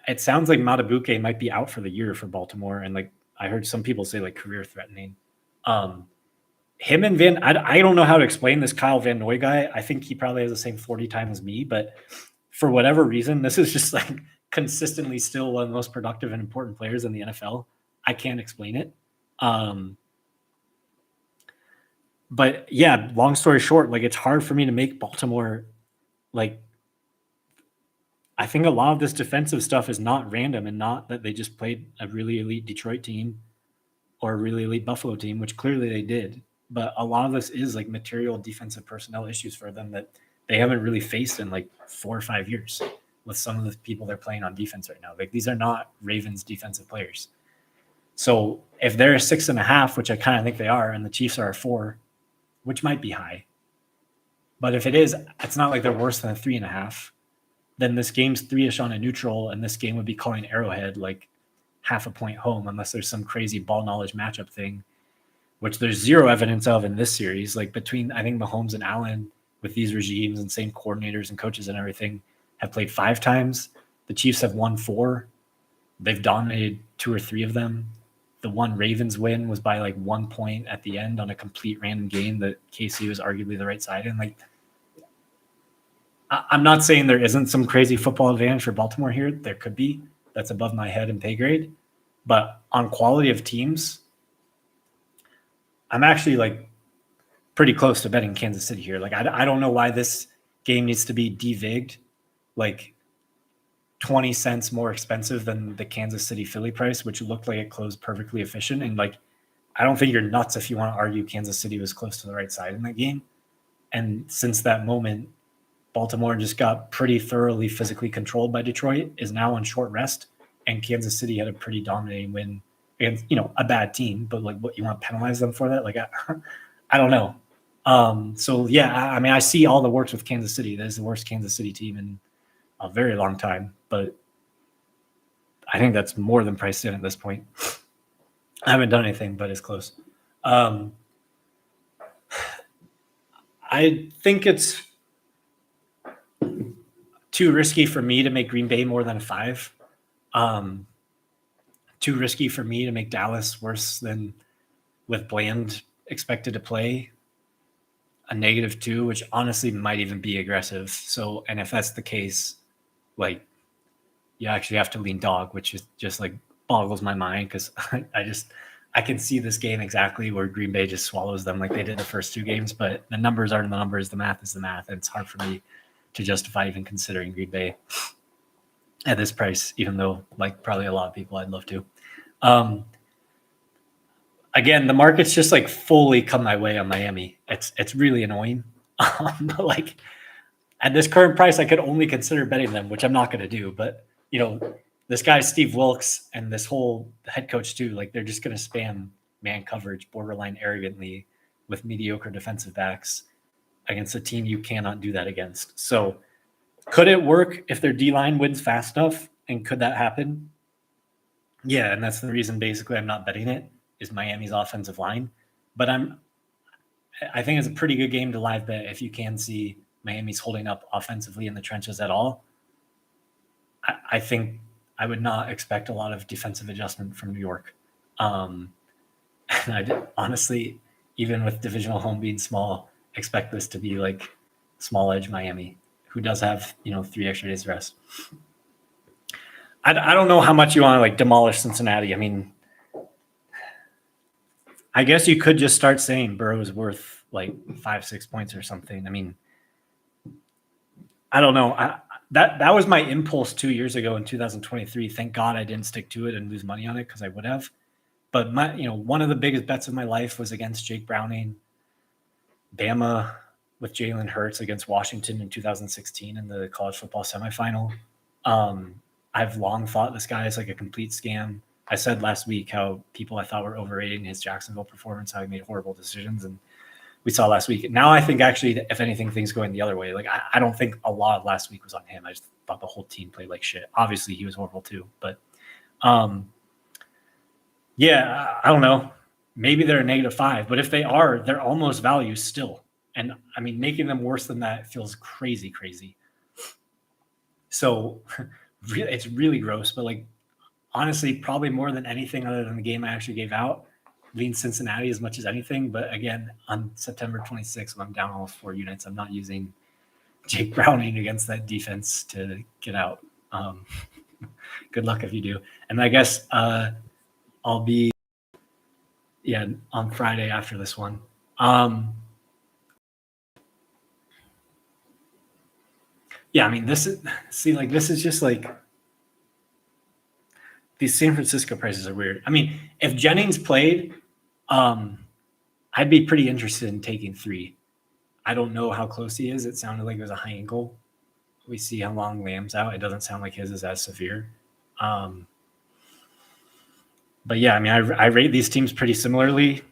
It sounds like Matabuke might be out for the year for Baltimore, and like I heard some people say like career threatening. Him and I don't know how to explain this Kyle Van Noy guy. I think he probably has the same 40 time as me, but for whatever reason, this is just like consistently still one of the most productive and important players in the NFL. I can't explain it. But yeah, long story short, like it's hard for me to make Baltimore like. I think a lot of this defensive stuff is not random and not that they just played a really elite Detroit team or a really elite Buffalo team, which clearly they did. But a lot of this is like material defensive personnel issues for them that they haven't really faced in like 4 or 5 years with some of the people they're playing on defense right now. Like these are not Ravens defensive players. So if they're a 6.5, which I kind of think they are, and the Chiefs are a 4, which might be high. But if it is, it's not like they're worse than a 3.5. Then this game's 3-ish on a neutral, and this game would be calling Arrowhead like half a point home, unless there's some crazy ball knowledge matchup thing, which there's zero evidence of in this series. Like between, I think Mahomes and Allen with these regimes and same coordinators and coaches and everything have played 5 times. The Chiefs have won 4. They've dominated 2 or 3 of them. The one Ravens win was by like 1 point at the end on a complete random game that KC was arguably the right side in. Like, I'm not saying there isn't some crazy football advantage for Baltimore here. There could be. That's above my head and pay grade. But on quality of teams, I'm actually like pretty close to betting Kansas City here. Like, I don't know why this game needs to be devigged like 20 cents more expensive than the Kansas City Philly price, which looked like it closed perfectly efficient. And like, I don't think you're nuts if you want to argue Kansas City was close to the right side in that game. And since that moment, Baltimore just got pretty thoroughly physically controlled by Detroit, is now on short rest, and Kansas City had a pretty dominating win against, a bad team, but like what you want to penalize them for that? Like, I don't know. So yeah, I mean, I see all the works with Kansas City. That is the worst Kansas City team in a very long time, but I think that's more than priced in at this point. I haven't done anything, but it's close. I think it's too risky for me to make Green Bay more than a 5. Too risky for me to make Dallas worse than with Bland expected to play a -2, which honestly might even be aggressive. So, and if that's the case, like you actually have to lean dog, which is just like boggles my mind because I can see this game exactly where Green Bay just swallows them like they did the first 2 games, but the numbers aren't the numbers. The math is the math. And it's hard for me to justify even considering Green Bay at this price, even though like probably a lot of people I'd love to. Again, the market's just like fully come my way on Miami. It's really annoying. But like at this current price, I could only consider betting them, which I'm not going to do. But this guy Steve Wilkes and this whole head coach too, like they're just going to spam man coverage borderline arrogantly with mediocre defensive backs against a team you cannot do that against. So could it work if their D-line wins fast enough? And could that happen? Yeah, and that's the reason basically I'm not betting it is Miami's offensive line. But I think it's a pretty good game to live bet if you can see Miami's holding up offensively in the trenches at all. I think I would not expect a lot of defensive adjustment from New York. And I honestly, even with divisional home being small, expect this to be like small edge Miami, who does have 3 extra days of rest. I don't know how much you want to like demolish Cincinnati. I mean, I guess you could just start saying Burrow is worth like 5-6 points or something. I mean, I don't know. That was my impulse 2 years ago in 2023. Thank God I didn't stick to it and lose money on it because I would have. But one of the biggest bets of my life was against Jake Browning. Bama with Jalen Hurts against Washington in 2016 in the college football semifinal. I've long thought this guy is like a complete scam. I said last week how people I thought were overrating his Jacksonville performance, how he made horrible decisions, and we saw last week. Now I think actually, if anything, things going the other way. Like I don't think a lot of last week was on him. I just thought the whole team played like shit. Obviously, he was horrible too, but yeah, I don't know. Maybe they're a -5, but if they are, they're almost value still. And I mean, making them worse than that feels crazy. So it's really gross, but like honestly, probably more than anything other than the game I actually gave out, lean Cincinnati as much as anything. But again, on September 26th, when I'm down almost 4 units, I'm not using Jake Browning against that defense to get out. Good luck if you do. And I guess I'll be on Friday after this one. I mean, this is just like these San Francisco prices are weird. I mean, if Jennings played, I'd be pretty interested in taking 3. I don't know how close he is. It sounded like it was a high ankle. We see how long Lamb's out. It doesn't sound like his is as severe. But yeah, I mean, I rate these teams pretty similarly.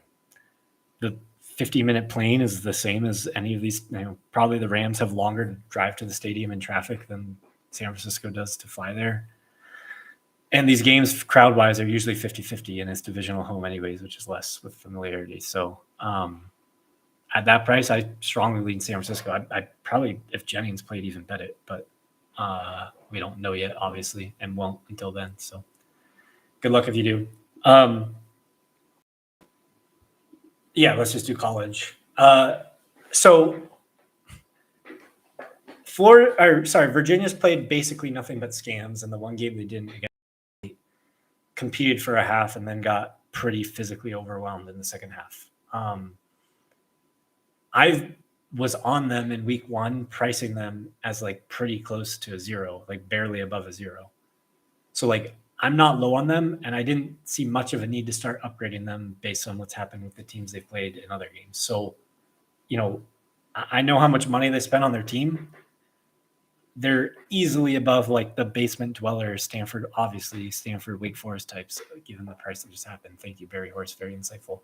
The 50-minute plane is the same as any of these. Probably the Rams have longer to drive to the stadium in traffic than San Francisco does to fly there. And these games, crowd-wise, are usually 50-50, and it's divisional home anyways, which is less with familiarity. So at that price, I strongly lean San Francisco. I'd probably, if Jennings played, even bet it. But we don't know yet, obviously, and won't until then. So good luck if you do. Let's just do college. So Virginia's played basically nothing but scams, and the one game they didn't competed for a half and then got pretty physically overwhelmed in the second half. I was on them in week 1, pricing them as like pretty close to a 0, like barely above a 0. So like I'm not low on them, and I didn't see much of a need to start upgrading them based on what's happened with the teams they've played in other games. So, I know how much money they spent on their team. They're easily above like the basement dweller Stanford, Wake Forest types, given the price that just happened. Thank you, Barry Horse. Very insightful.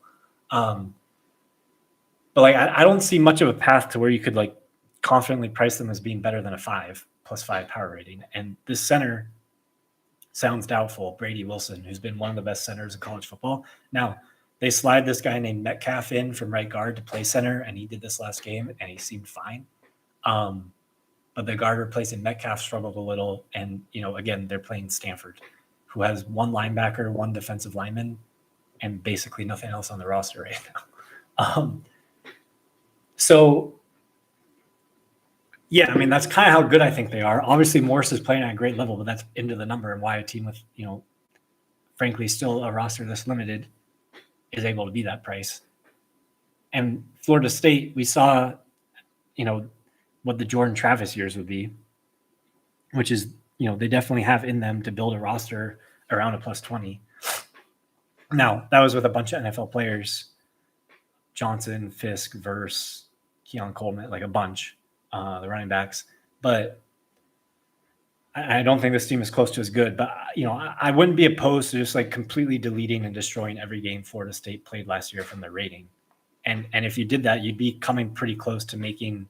But like, I don't see much of a path to where you could like confidently price them as being better than a 5 +5 power rating. And this center sounds doubtful. Brady Wilson, who's been one of the best centers in college football. Now they slide this guy named Metcalf in from right guard to play center, and he did this last game, and he seemed fine. But the guard replacing Metcalf struggled a little. And, again, they're playing Stanford, who has 1 linebacker, 1 defensive lineman, and basically nothing else on the roster right now. I mean, that's kind of how good I think they are. Obviously, Morris is playing at a great level, but that's into the number, and why a team with, frankly, still a roster this limited is able to be that price. And Florida State, we saw, what the Jordan Travis years would be, which is, they definitely have in them to build a roster around a +20. Now, that was with a bunch of NFL players, Johnson, Fisk, Verse, Keon Coleman, like a bunch, the running backs. But I don't think this team is close to as good. But, I wouldn't be opposed to just like completely deleting and destroying every game Florida State played last year from their rating. And if you did that, you'd be coming pretty close to making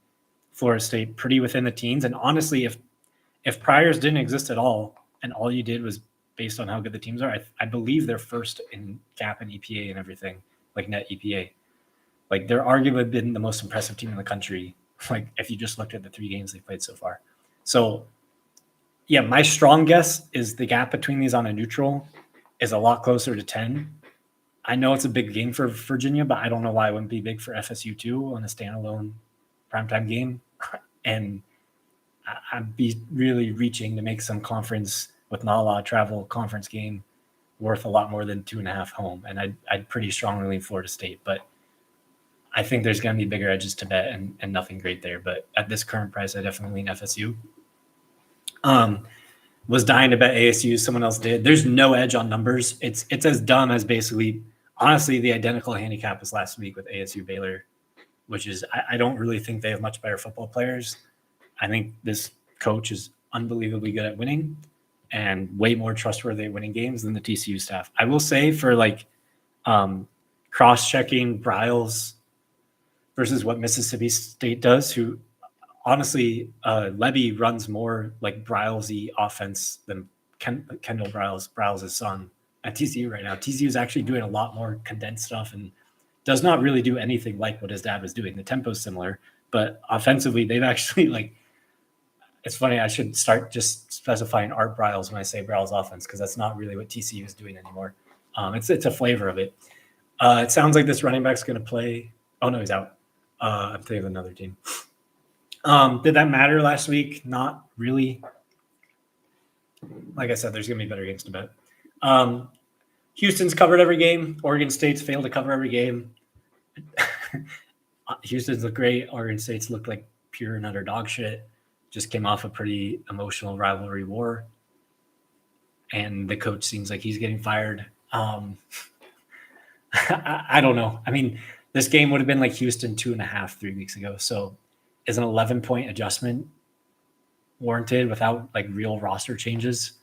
Florida State pretty within the teens. And honestly, if priors didn't exist at all, and all you did was based on how good the teams are, I believe they're first in gap and EPA and everything, like net EPA. Like they're arguably been the most impressive team in the country. Like if you just looked at the 3 games they played so far. So yeah, my strong guess is the gap between these on a neutral is a lot closer to 10. I know it's a big game for Virginia, but I don't know why it wouldn't be big for FSU too on a standalone primetime game. And I'd be really reaching to make some conference with not a lot of travel conference game worth a lot more than 2.5 home. And I'd pretty strongly lean Florida State, but I think there's going to be bigger edges to bet and nothing great there. But at this current price, I definitely lean FSU. Was dying to bet ASU. Someone else did. There's no edge on numbers. It's as dumb as basically, honestly, the identical handicap as last week with ASU Baylor, which is I don't really think they have much better football players. I think this coach is unbelievably good at winning and way more trustworthy at winning games than the TCU staff. I will say for like cross-checking Briles versus what Mississippi State does, who honestly, Levy runs more like Briles-y offense than Kendall Briles' son at TCU right now. TCU is actually doing a lot more condensed stuff and does not really do anything like what his dad was doing. The tempo is similar, but offensively, they've actually It's funny. I should start just specifying Art Briles when I say Briles offense, because that's not really what TCU is doing anymore. It's a flavor of it. It sounds like this running back's going to play. Oh no, he's out. I'm thinking of another team. Did that matter last week? Not really. Like I said, there's going to be better games to bet. Houston's covered every game. Oregon State's failed to cover every game. Houston's look great. Oregon State's looked like pure and utter dog shit. Just came off a pretty emotional rivalry war. And the coach seems like he's getting fired. I don't know. I mean, this game would have been like Houston 2.5 3 weeks ago. So is an 11-point adjustment warranted without like real roster changes?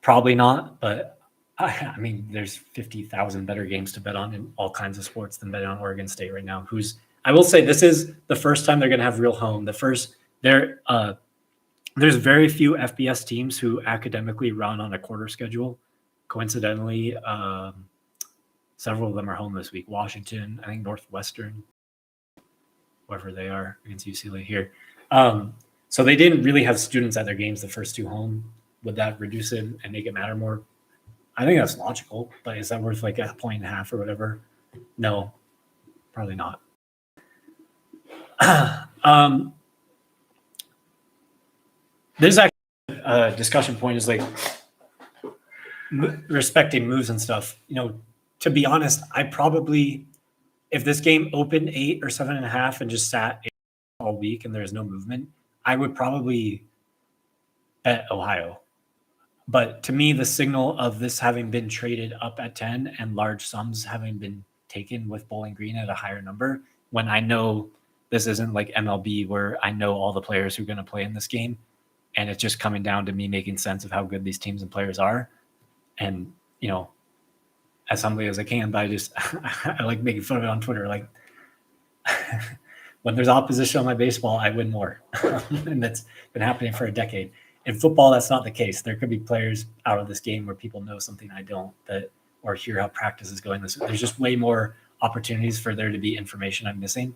Probably not, but I mean, there's 50,000 better games to bet on in all kinds of sports than betting on Oregon State right now. I will say this is the first time they're going to have real home. There's very few FBS teams who academically run on a quarter schedule. Coincidentally, several of them are home this week. Washington, I think Northwestern, wherever they are against UCLA here. So they didn't really have students at their games the first two home. Would that reduce it and make it matter more? I think that's logical, but is that worth like 1.5 points or whatever? No, probably not. There's actually a discussion point is like respecting moves and stuff. To be honest, I probably, if this game opened 8 or 7.5 and just sat all week and there's no movement, I would probably bet Ohio. But to me, the signal of this having been traded up at 10 and large sums having been taken with Bowling Green at a higher number, when I know this isn't like MLB where I know all the players who are going to play in this game, and it's just coming down to me making sense of how good these teams and players are. And, as humbly as I can, but I like making fun of it on Twitter. Like when there's opposition on my baseball, I win more. And that's been happening for a decade. In football, that's not the case. There could be players out of this game where people know something I don't, or hear how practice is going. There's just way more opportunities for there to be information I'm missing.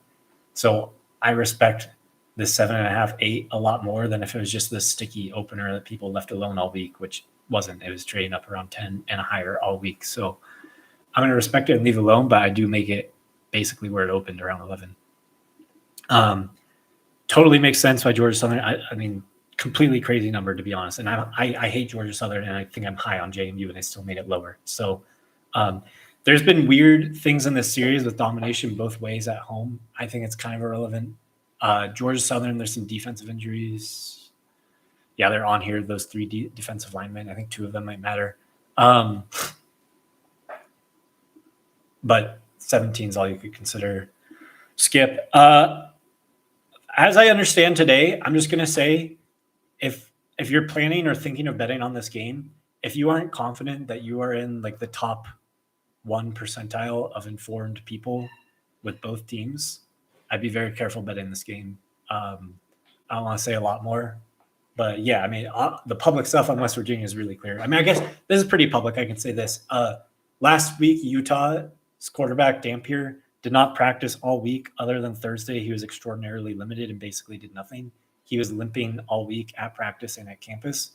So I respect this 7.5, 8 a lot more than if it was just this sticky opener that people left alone all week, which wasn't. It was trading up around 10 and higher all week. So I'm going to respect it and leave it alone, but I do make it basically where it opened around 11. Totally makes sense why Georgia Southern. I mean, completely crazy number, to be honest. And I hate Georgia Southern, and I think I'm high on JMU, and they still made it lower. So there's been weird things in this series with domination both ways at home. I think it's kind of irrelevant. Georgia Southern, there's some defensive injuries. Yeah, they're on here, those 3 defensive linemen. I think 2 of them might matter. But 17 is all you could consider. Skip. As I understand today, I'm just going to say, if you're planning or thinking of betting on this game, if you aren't confident that you are in like the top 1 percentile of informed people with both teams, I'd be very careful betting this game. I don't want to say a lot more, but yeah, I mean, the public stuff on West Virginia is really clear. I mean, I guess this is pretty public. I can say this. Last week, Utah's quarterback Dampier did not practice all week other than Thursday. He was extraordinarily limited and basically did nothing. He was limping all week at practice and at campus.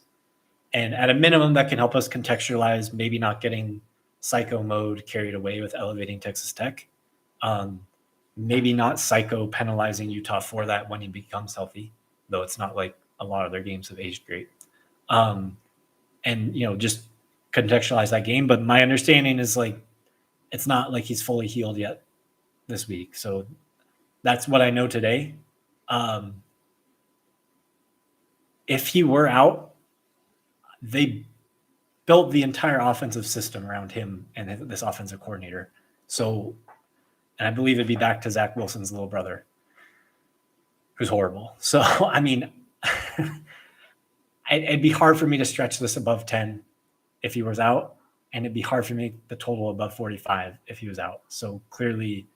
And at a minimum, that can help us contextualize maybe not getting psycho mode carried away with elevating Texas Tech. Maybe not psycho penalizing Utah for that when he becomes healthy, though it's not like a lot of their games have aged great. And, just contextualize that game. But my understanding is like, it's not like he's fully healed yet this week. So that's what I know today. If he were out, they built the entire offensive system around him and this offensive coordinator. So, and I believe it'd be back to Zach Wilson's little brother, who's horrible. So, I mean, it'd be hard for me to stretch this above 10 if he was out, and it'd be hard for me the total above 45 if he was out. So clearly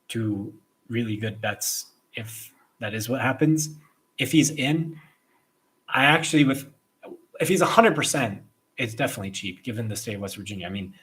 2 really good bets if that is what happens. If he's in, if he's 100%, it's definitely cheap given the state of West Virginia. I mean,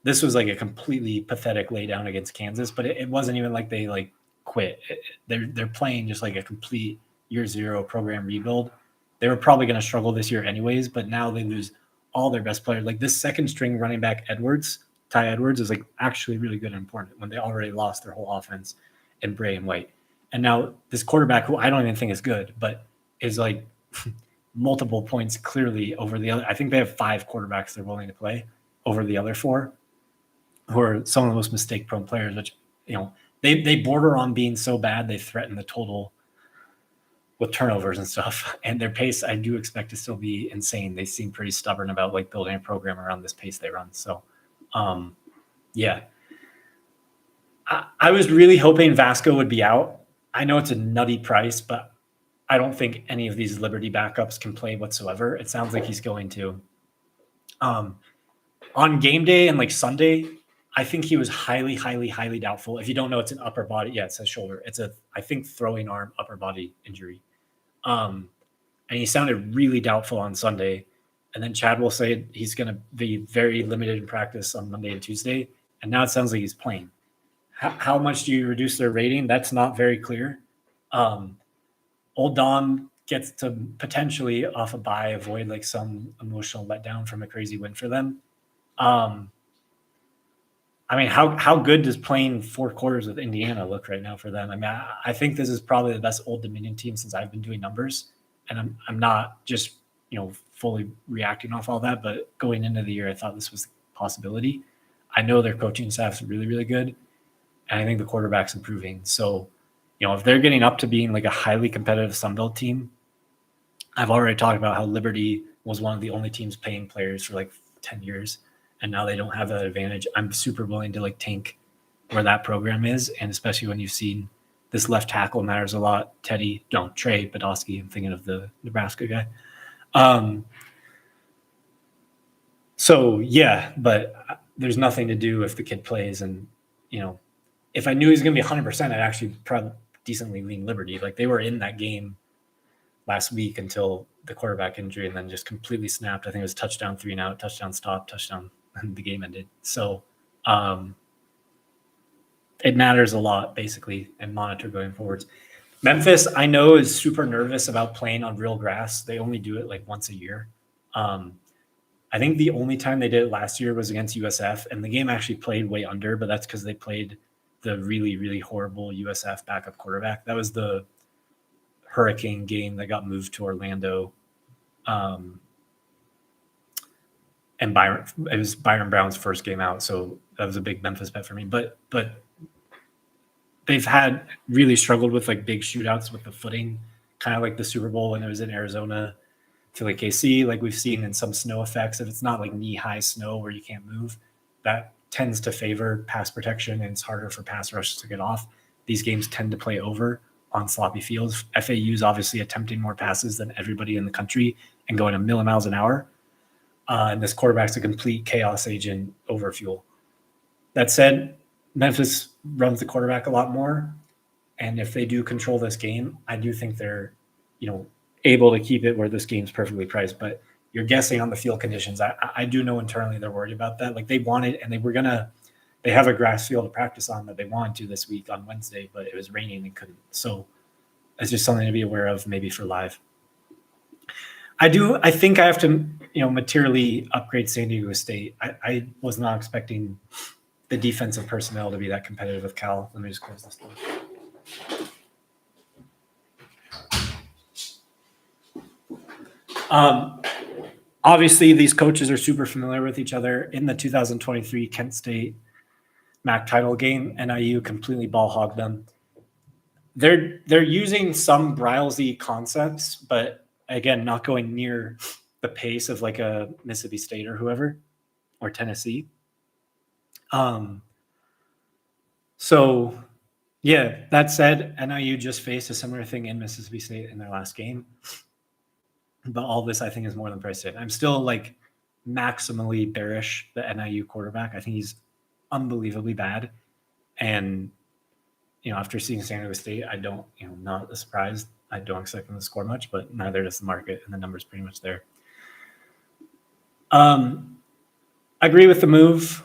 this was like a completely pathetic laydown against Kansas, but it wasn't even like they like quit. They're playing just like a complete year zero program rebuild. They were probably going to struggle this year anyways, but now they lose all their best players. Like this second string running back Ty Edwards is like actually really good and important when they already lost their whole offense in Bray and White. And now this quarterback, who I don't even think is good, but is like multiple points clearly over the other. I think they have 5 quarterbacks they're willing to play over the other 4, who are some of the most mistake-prone players, which, they border on being so bad they threaten the total with turnovers and stuff. And their pace, I do expect to still be insane. They seem pretty stubborn about like building a program around this pace they run. So, yeah. I was really hoping Vasco would be out. I know it's a nutty price, but I don't think any of these Liberty backups can play whatsoever. It sounds like he's going to. On game day and like Sunday, I think he was highly, highly, highly doubtful. If you don't know, it's an upper body. Yeah, it's a shoulder. It's I think, throwing arm upper body injury. And he sounded really doubtful on Sunday. And then Chad will say he's going to be very limited in practice on Monday and Tuesday. And now it sounds like he's playing. How much do you reduce their rating? That's not very clear. Old Don gets to potentially off a bye avoid like some emotional letdown from a crazy win for them. I mean, how good does playing 4 quarters with Indiana look right now for them? I mean, I think this is probably the best Old Dominion team since I've been doing numbers, and I'm not just fully reacting off all that, but going into the year, I thought this was a possibility. I know their coaching staff is really, really good, and I think the quarterback's improving. So, if they're getting up to being like a highly competitive Sun Belt team, I've already talked about how Liberty was one of the only teams paying players for like 10 years. And now they don't have that advantage. I'm super willing to like tank where that program is. And especially when you've seen this left tackle matters a lot. Trey Podolsky, I'm thinking of the Nebraska guy. So yeah, but there's nothing to do if the kid plays. And, if I knew he was going to be 100%, I'd actually probably decently lean Liberty. Like they were in that game last week until the quarterback injury and then just completely snapped. I think it was touchdown 3 and out, touchdown stop, touchdown, and the game ended. So it matters a lot, basically, and monitor going forwards. Memphis, I know, is super nervous about playing on real grass. They only do it like once a year. I think the only time they did it last year was against USF, and the game actually played way under, but that's because they played the really, really horrible USF backup quarterback. That was the Hurricane game that got moved to Orlando. And it was Byron Brown's first game out, so that was a big Memphis bet for me. But they've had really struggled with like big shootouts with the footing, kind of like the Super Bowl when it was in Arizona to like KC, like we've seen in some snow effects. If it's not like knee-high snow where you can't move, that tends to favor pass protection, and it's harder for pass rushes to get off. These games tend to play over on sloppy fields. FAU is obviously attempting more passes than everybody in the country and going a million miles an hour. And this quarterback's a complete chaos agent over fuel. That said, Memphis runs the quarterback a lot more. And if they do control this game, I do think they're, able to keep it where this game's perfectly priced. But you're guessing on the field conditions. I do know internally they're worried about that. Like they wanted, and they have a grass field to practice on that they wanted to this week on Wednesday, but it was raining and couldn't. So it's just something to be aware of maybe for live. I think I have to, materially upgrade San Diego State. I was not expecting the defensive personnel to be that competitive with Cal. Let me just close this door. Obviously, these coaches are super familiar with each other. In the 2023 Kent State MAC title game, NIU completely ball hogged them. They're using some Brilesy concepts, but again, not going near the pace of like a Mississippi State or whoever, or Tennessee. So yeah, that said, NIU just faced a similar thing in Mississippi State in their last game. But all this, I think, is more than priced in. I'm still like maximally bearish the NIU quarterback. I think he's unbelievably bad. And, after seeing San Diego State, I don't, not surprised. I don't expect them to score much, but neither does the market, and the number's pretty much there. I agree with the move.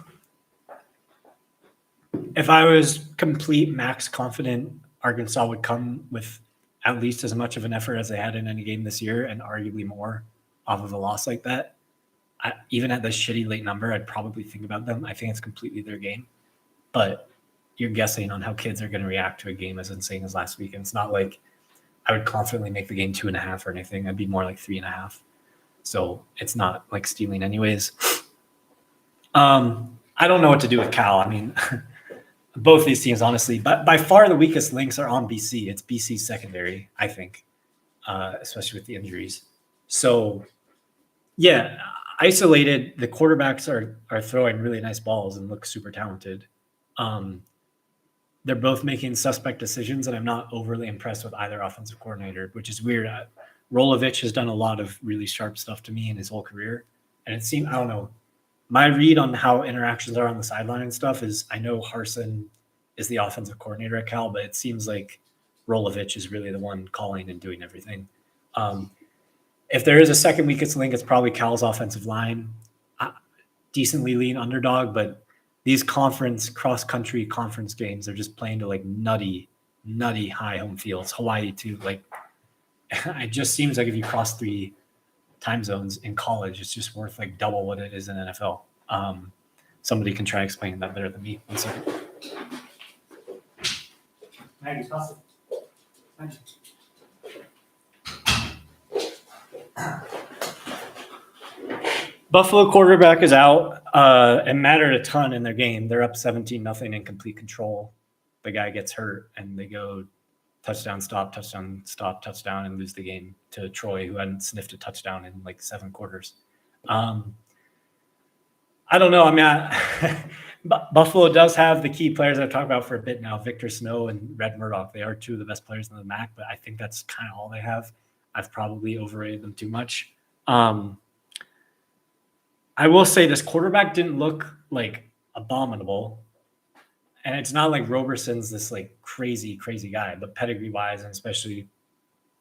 If I was complete max confident Arkansas would come with at least as much of an effort as they had in any game this year, and arguably more off of a loss like that, even at this shitty late number, I'd probably think about them. I think it's completely their game. But you're guessing on how kids are going to react to a game as insane as last week. And it's not like I would confidently make the game 2.5 or anything. I'd be more like 3.5. So it's not like stealing anyways. I don't know what to do with Cal. I mean, both these teams, honestly, but by far the weakest links are on BC. It's BC's secondary, I think, especially with the injuries. So, yeah, isolated, the quarterbacks are throwing really nice balls and look super talented. They're both making suspect decisions, and I'm not overly impressed with either offensive coordinator, which is weird. Rolovich has done a lot of really sharp stuff to me in his whole career, and it seemed, I don't know, my read on how interactions are on the sideline and stuff is, I know Harsin is the offensive coordinator at Cal, but it seems like Rolovich is really the one calling and doing everything. If there is a second weakest link, it's probably Cal's offensive line. Decently lean underdog, but these cross-country conference games are just playing to like nutty high home fields. Hawaii too. Like, it just seems like if you cross 3 time zones in college, it's just worth like double what it is in NFL. Somebody can try explaining that better than me. 1 second. Buffalo quarterback is out. It mattered a ton in their game. They're up 17-0 in complete control. The guy gets hurt, and they go touchdown, stop, touchdown, and lose the game to Troy, who hadn't sniffed a touchdown in like 7 quarters. I don't know. I mean, Buffalo does have the key players I've talked about for a bit now, Victor Snow and Red Murdoch. They are 2 of the best players in the MAC, but I think that's kind of all they have. I've probably overrated them too much. I will say this quarterback didn't look like abominable. And it's not like Roberson's this like crazy guy, but pedigree-wise, and especially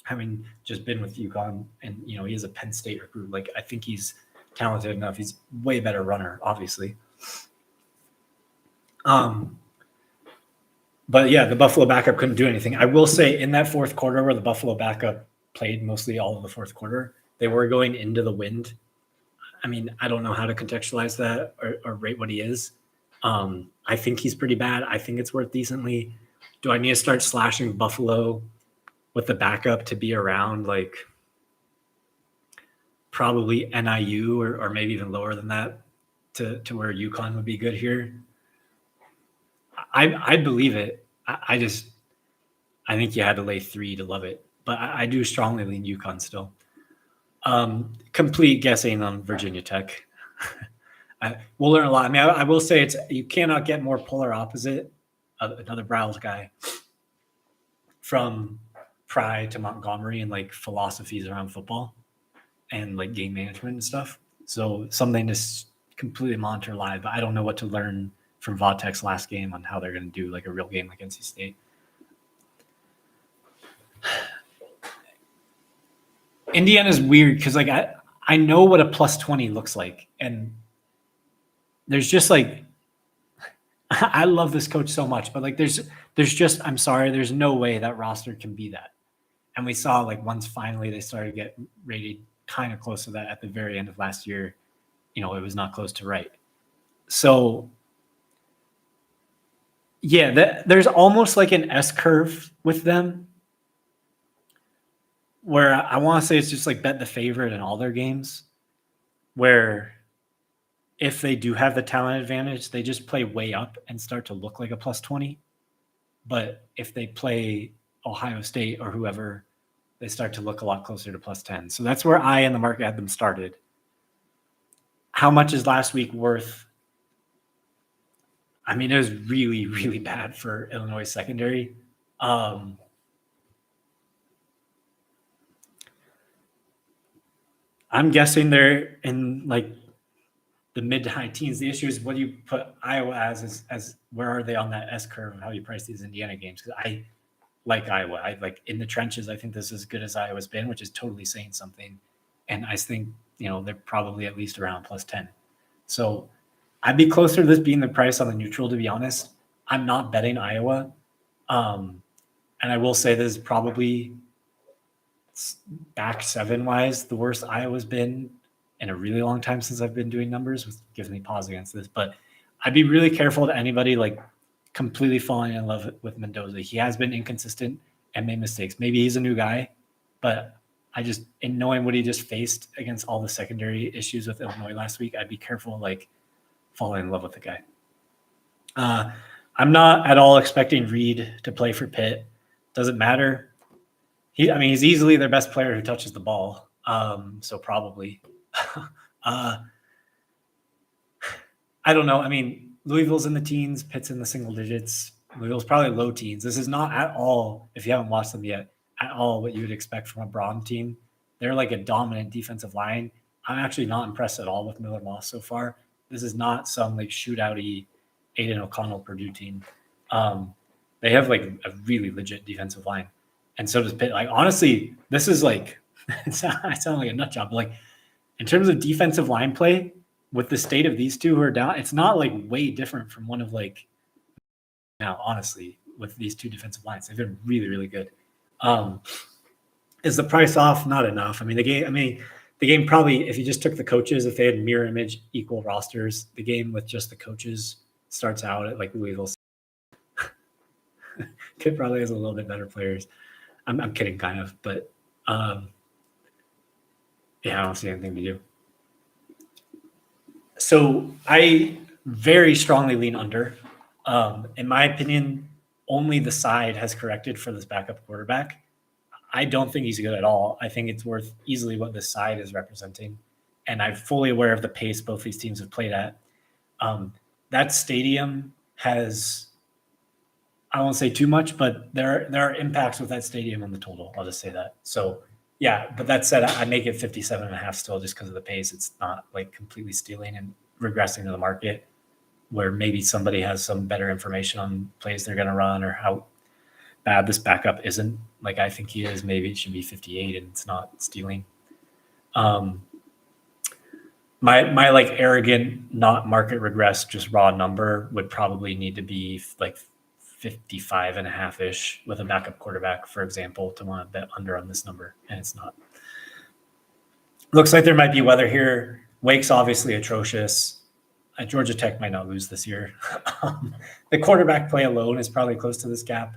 having just been with UConn, and he is a Penn State recruit. Like, I think he's talented enough. He's way better runner, obviously. But yeah, the Buffalo backup couldn't do anything. I will say in that fourth quarter where the Buffalo backup played mostly all of the fourth quarter, they were going into the wind. I mean, I don't know how to contextualize that or rate what he is. I think he's pretty bad. I think it's worth decently. Do I need to start slashing Buffalo with the backup to be around like probably NIU or maybe even lower than that to where UConn would be good here? I believe it. I think you had to lay 3 to love it, but I do strongly lean UConn still. Complete guessing on Virginia Tech. We'll learn a lot. I mean, I will say you cannot get more polar opposite, another Browse guy, from Pry to Montgomery and like philosophies around football and like game management and stuff. So something to completely monitor live. But I don't know what to learn from Vatek's last game on how they're going to do like a real game like NC State. Indiana's weird because like I know what a plus 20 looks like, and there's just like I love this coach so much, but like there's just, I'm sorry, there's no way that roster can be that. And we saw like once finally they started to get rated kind of close to that at the very end of last year, it was not close to right. So yeah, there's almost like an S curve with them where I want to say it's just like bet the favorite in all their games, where if they do have the talent advantage, they just play way up and start to look like a plus 20. But if they play Ohio State or whoever, they start to look a lot closer to plus 10. So that's where I and the market had them started. How much is last week worth? I mean, it was really, really bad for Illinois secondary. I'm guessing they're in like the mid to high teens. The issue is what do you put Iowa as where are they on that S curve of how you price these Indiana games? Because I like Iowa. I like in the trenches. I think this is as good as Iowa's been, which is totally saying something. And I think, they're probably at least around plus 10. So I'd be closer to this being the price on the neutral, to be honest. I'm not betting Iowa. And I will say this is probably back seven wise, the worst Iowa's been in a really long time since I've been doing numbers, which gives me pause against this. But I'd be really careful to anybody like completely falling in love with Mendoza. He has been inconsistent and made mistakes. Maybe he's a new guy, but I just, in knowing what he just faced against all the secondary issues with Illinois last week, I'd be careful like falling in love with the guy. I'm not at all expecting Reed to play for Pitt. Doesn't matter. He's easily their best player who touches the ball. So probably. I don't know. I mean, Louisville's in the teens, Pitt's in the single digits. Louisville's probably low teens. This is not at all, if you haven't watched them yet, at all what you would expect from a Braun team. They're like a dominant defensive line. I'm actually not impressed at all with Miller Moss so far. This is not some like shootouty Aiden O'Connell Purdue team. They have like a really legit defensive line. And so does Pitt. Like, honestly, this is like, I sound like a nut job, but like in terms of defensive line play, with the state of these two who are down, it's not like way different from one of like now, honestly, with these two defensive lines. They've been really, really good. Is the price off? Not enough. The game probably, if you just took the coaches, if they had mirror image equal rosters, the game with just the coaches starts out at like Louisville. Pitt probably has a little bit better players. I'm kidding, kind of, but I don't see anything to do. So I very strongly lean under. In my opinion, only the side has corrected for this backup quarterback. I don't think he's good at all. I think it's worth easily what this side is representing. And I'm fully aware of the pace both these teams have played at. That stadium has, I won't say too much, but there are impacts with that stadium on the total. I'll just say that. So yeah, but that said, I make it 57.5 still just because of the pace. It's not like completely stealing and regressing to the market where maybe somebody has some better information on plays they're going to run or how bad this backup isn't. Like I think he is. Maybe it should be 58 and it's not stealing. My like arrogant, not market regress, just raw number would probably need to be like 55.5-ish with a backup quarterback, for example, to want to bet under on this number, and it's not. Looks like there might be weather here. Wake's obviously atrocious. Georgia Tech might not lose this year. The quarterback play alone is probably close to this gap.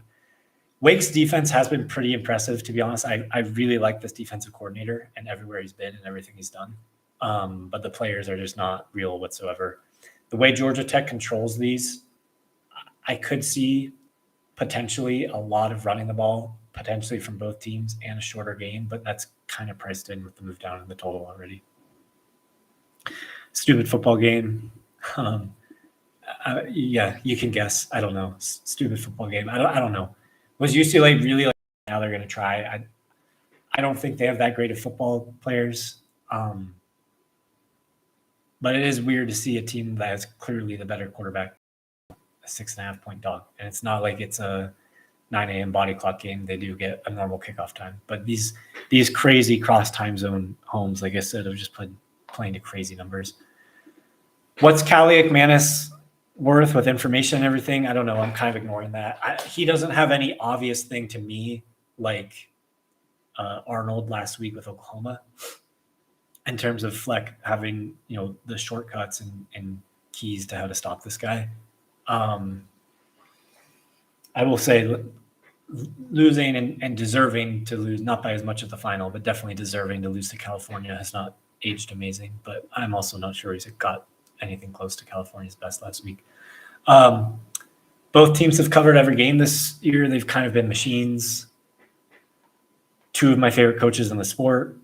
Wake's defense has been pretty impressive, to be honest. I really like this defensive coordinator and everywhere he's been and everything he's done. But the players are just not real whatsoever. The way Georgia Tech controls these, I could see potentially a lot of running the ball, potentially from both teams, and a shorter game, but that's kind of priced in with the move down in the total already. Stupid football game. Yeah, you can guess. I don't know. Stupid football game. I don't know. Was UCLA really like now they're going to try? I don't think they have that great of football players. But it is weird to see a team that has clearly the better quarterback, a 6.5 point dog. And it's not like it's a 9 a.m. body clock game. They do get a normal kickoff time. But these crazy cross time zone homes, like I said, have just playing to crazy numbers. What's Kaliak Manis worth with information and everything? I don't know. I'm kind of ignoring that. He doesn't have any obvious thing to me like Arnold last week with Oklahoma in terms of Fleck having, the shortcuts and keys to how to stop this guy. I will say losing and deserving to lose, not by as much at the final, but definitely deserving to lose to California has not aged amazing. But I'm also not sure he's got anything close to California's best last week. Both teams have covered every game this year. They've kind of been machines. Two of my favorite coaches in the sport.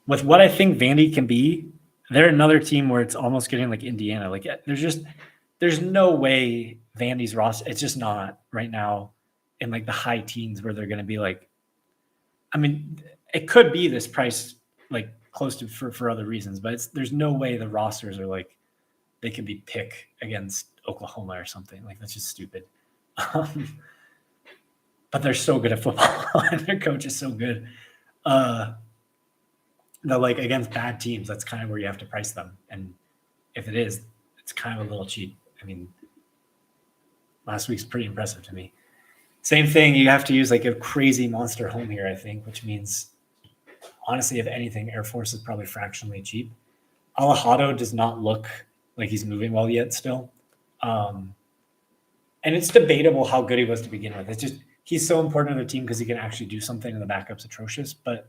With what I think Vandy can be, they're another team where it's almost getting like Indiana. Like there's no way Vandy's roster, it's just not right now in like the high teens where they're going to be like, it could be this price like close to for other reasons, but there's no way the rosters are like, they could be pick against Oklahoma or something. Like that's just stupid. But they're so good at football and their coach is so good. Like against bad teams, that's kind of where you have to price them. And if it is, it's kind of a little cheap. Last week's pretty impressive to me. Same thing. You have to use like a crazy monster home here, I think, which means, honestly, if anything, Air Force is probably fractionally cheap. Alejado does not look like he's moving well yet still. And it's debatable how good he was to begin with. It's just he's so important to the team because he can actually do something and the backup's atrocious. But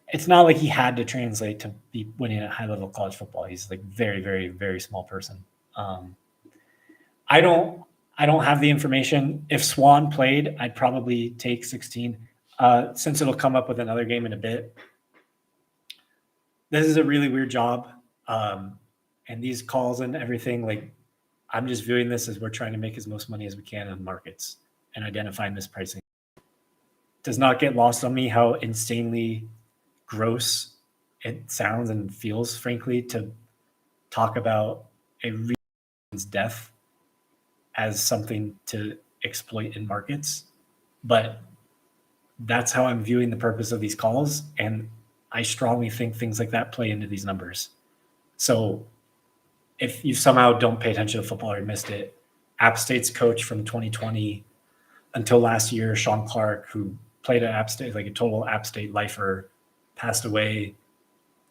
it's not like he had to translate to be winning at high level college football. He's like very, very, very small person. I don't have the information. If Swan played, I'd probably take 16. Since it'll come up with another game in a bit. This is a really weird job. And these calls and everything, like I'm just viewing this as we're trying to make as most money as we can on markets and identify mispricing. Does not get lost on me how insanely gross it sounds and feels, frankly, to talk about a reason's death as something to exploit in markets. But that's how I'm viewing the purpose of these calls. And I strongly think things like that play into these numbers. So if you somehow don't pay attention to football or missed it, App State's coach from 2020 until last year, Sean Clark, who played at App State, like a total App State lifer, passed away.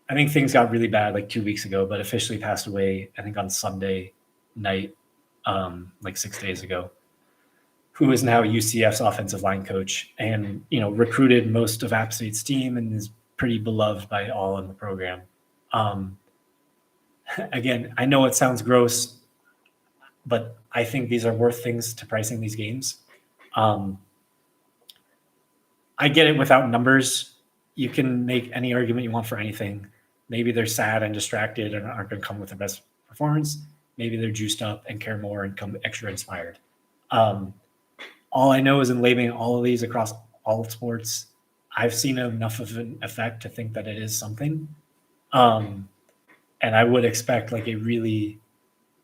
I think things got really bad like 2 weeks ago, but officially passed away, I think on Sunday night, like 6 days ago, who is now UCF's offensive line coach and, recruited most of App State's team and is pretty beloved by all in the program. Again, I know it sounds gross, but I think these are worth things to pricing these games. I get it without numbers. You can make any argument you want for anything. Maybe they're sad and distracted and aren't going to come with their best performance. Maybe they're juiced up and care more and come extra inspired. All I know is in labeling all of these across all sports, I've seen enough of an effect to think that it is something. And I would expect like a really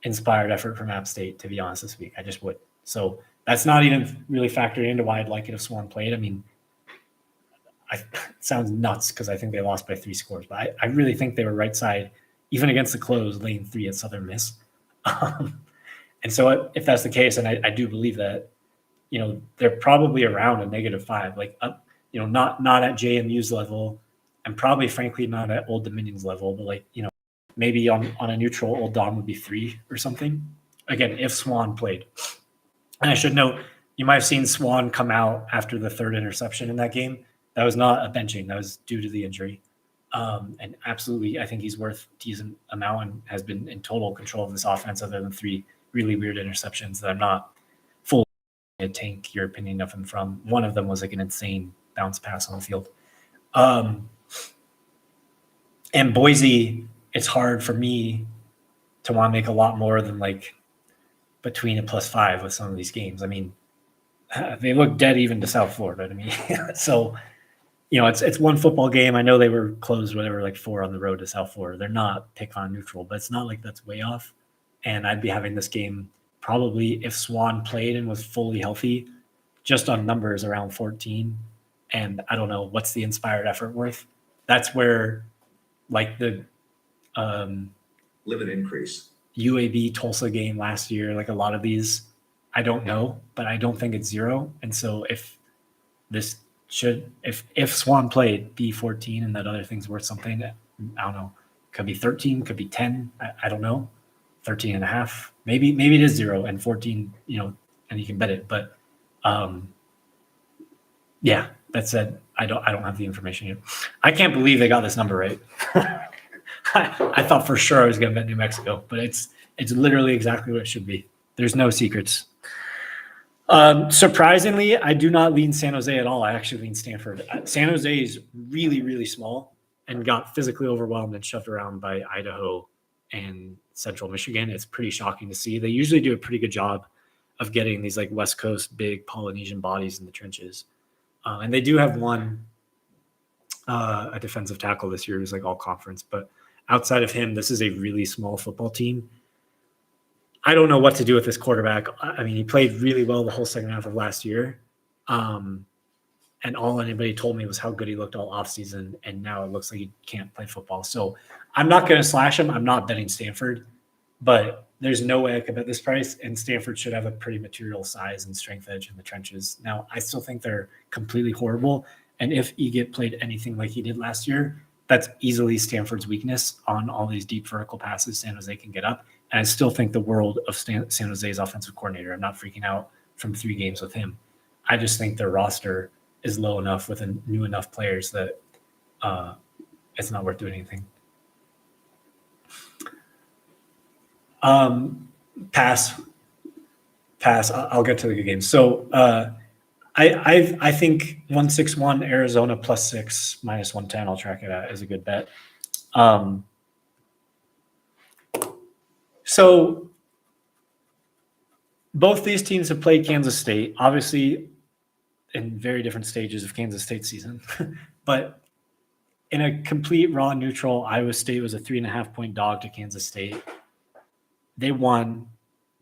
inspired effort from App State, to be honest, this week. I just would. So that's not even really factored into why I'd like it if Swan played. I mean, it sounds nuts because I think they lost by 3 scores, but I really think they were right side, even against the close, lane 3 at Southern Miss. And so if that's the case, and I do believe that, they're probably around a -5, like up, not at JMU's level, and probably frankly not at Old Dominion's level, but like, maybe on a neutral, Old Dom would be 3 or something. Again, if Swan played. And I should note, you might have seen Swan come out after the 3rd interception in that game. That was not a benching. That was due to the injury. And absolutely, I think he's worth a decent amount and has been in total control of this offense other than 3 really weird interceptions that I'm not fully going to tank your opinion of him from. One of them was like an insane bounce pass on the field. And Boise, it's hard for me to want to make a lot more than like between a +5 with some of these games. I mean, they look dead even to South Florida to me. So, it's one football game. I know they were closed, whatever, like 4 on the road to South Florida. They're not pick on neutral, but it's not like that's way off. And I'd be having this game probably if Swan played and was fully healthy, just on numbers around 14. And I don't know, what's the inspired effort worth? That's where like the limit increase UAB Tulsa game last year, like a lot of these, I don't know, but I don't think it's 0. And so if Swan played, be 14 and that other thing's worth something, I don't know, could be 13, could be 10. I don't know, 13 and a half, maybe it is 0 and 14, and you can bet it. But yeah, that said, I don't have the information yet. I can't believe they got this number right. I thought for sure I was going to bet New Mexico, but it's literally exactly what it should be. There's no secrets. Surprisingly, I do not lean San Jose at all. I actually lean Stanford. San Jose is really, really small and got physically overwhelmed and shoved around by Idaho and Central Michigan. It's pretty shocking to see. They usually do a pretty good job of getting these like West Coast big Polynesian bodies in the trenches. And they do have one a defensive tackle this year who's like all conference, but outside of him, this is a really small football team. I don't know what to do with this quarterback. I mean, he played really well the whole second half of last year. And all anybody told me was how good he looked all offseason, and now it looks like he can't play football. So I'm not going to slash him. I'm not betting Stanford, but there's no way I could bet this price, and Stanford should have a pretty material size and strength edge in the trenches. Now, I still think they're completely horrible, and if Egit played anything like he did last year, that's easily Stanford's weakness on all these deep vertical passes San Jose can get up. And I still think the world of San Jose's offensive coordinator. I'm not freaking out from 3 games with him. I just think their roster is low enough with new enough players that it's not worth doing anything. Pass. I'll get to the good games. So I think 161 Arizona +6 -110. I'll track it out as a good bet. So both these teams have played Kansas State, obviously in very different stages of Kansas State season, but in a complete raw neutral, Iowa State was a 3.5-point dog to Kansas State. They won.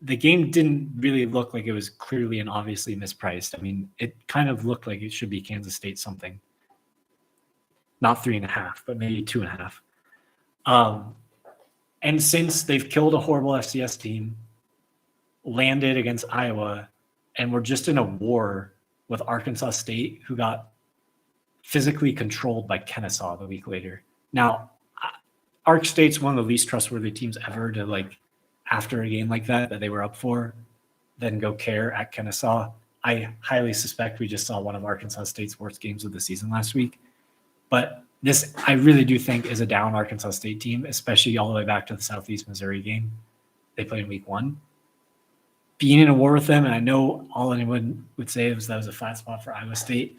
The game didn't really look like it was clearly and obviously mispriced. I mean, it kind of looked like it should be Kansas State something. Not 3.5, but maybe 2.5. And since they've killed a horrible FCS team, landed against Iowa, and were just in a war with Arkansas State, who got physically controlled by Kennesaw the week later. Now, Ark State's one of the least trustworthy teams ever to, like, after a game like that they were up for, then go care at Kennesaw. I highly suspect we just saw one of Arkansas State's worst games of the season last week. But this, I really do think, is a down Arkansas State team, especially all the way back to the Southeast Missouri game they played in week 1. Being in a war with them, and I know all anyone would say was that was a flat spot for Iowa State.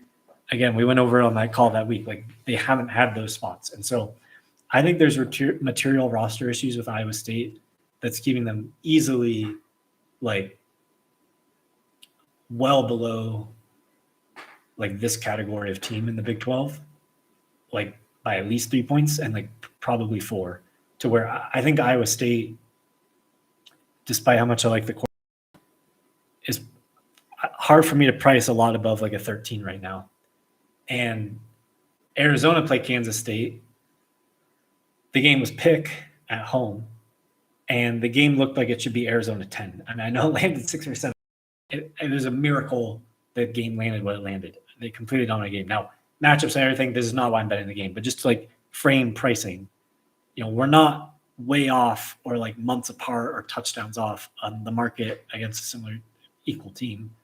Again, we went over it on that call that week. Like, they haven't had those spots. And so I think there's material roster issues with Iowa State that's keeping them easily, like, well below, like, this category of team in the Big 12, like, by at least 3 points and, like, probably 4, to where I think Iowa State, despite how much I like the court, is hard for me to price a lot above, like, a 13 right now. And Arizona played Kansas State. The game was pick at home. And the game looked like it should be Arizona 10. I mean, I know it landed 6 or 7. It was a miracle that game landed what it landed. They completely dominated the game. Now, matchups and everything, this is not why I'm betting the game, but just to, like, frame pricing. You know, we're not way off or, like, months apart or touchdowns off on the market against a similar equal team,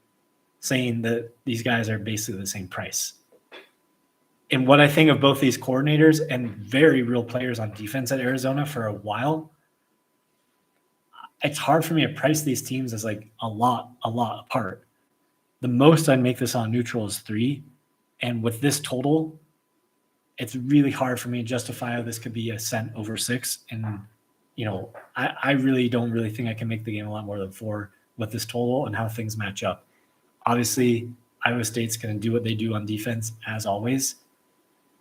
saying that these guys are basically the same price. And what I think of both these coordinators and very real players on defense at Arizona for a while, it's hard for me to price these teams as, like, a lot apart. The most I'd make this on neutral is 3. And with this total, it's really hard for me to justify how this could be a cent over 6. And, you know, I really don't really think I can make the game a lot more than 4 with this total and how things match up. Obviously, Iowa State's going to do what they do on defense, as always.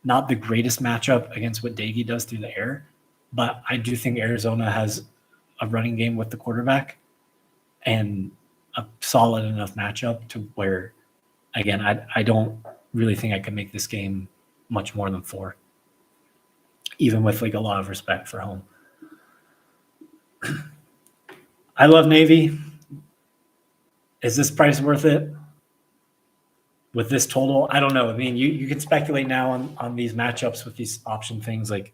Not the greatest matchup against what Daggy does through the air, but I do think Arizona has a running game with the quarterback and a solid enough matchup to where, again, I don't really think I can make this game much more than 4, even with, like, a lot of respect for home. I love Navy. Is this price worth it? With this total, I don't know. I mean, you can speculate now on these matchups with these option things. Like,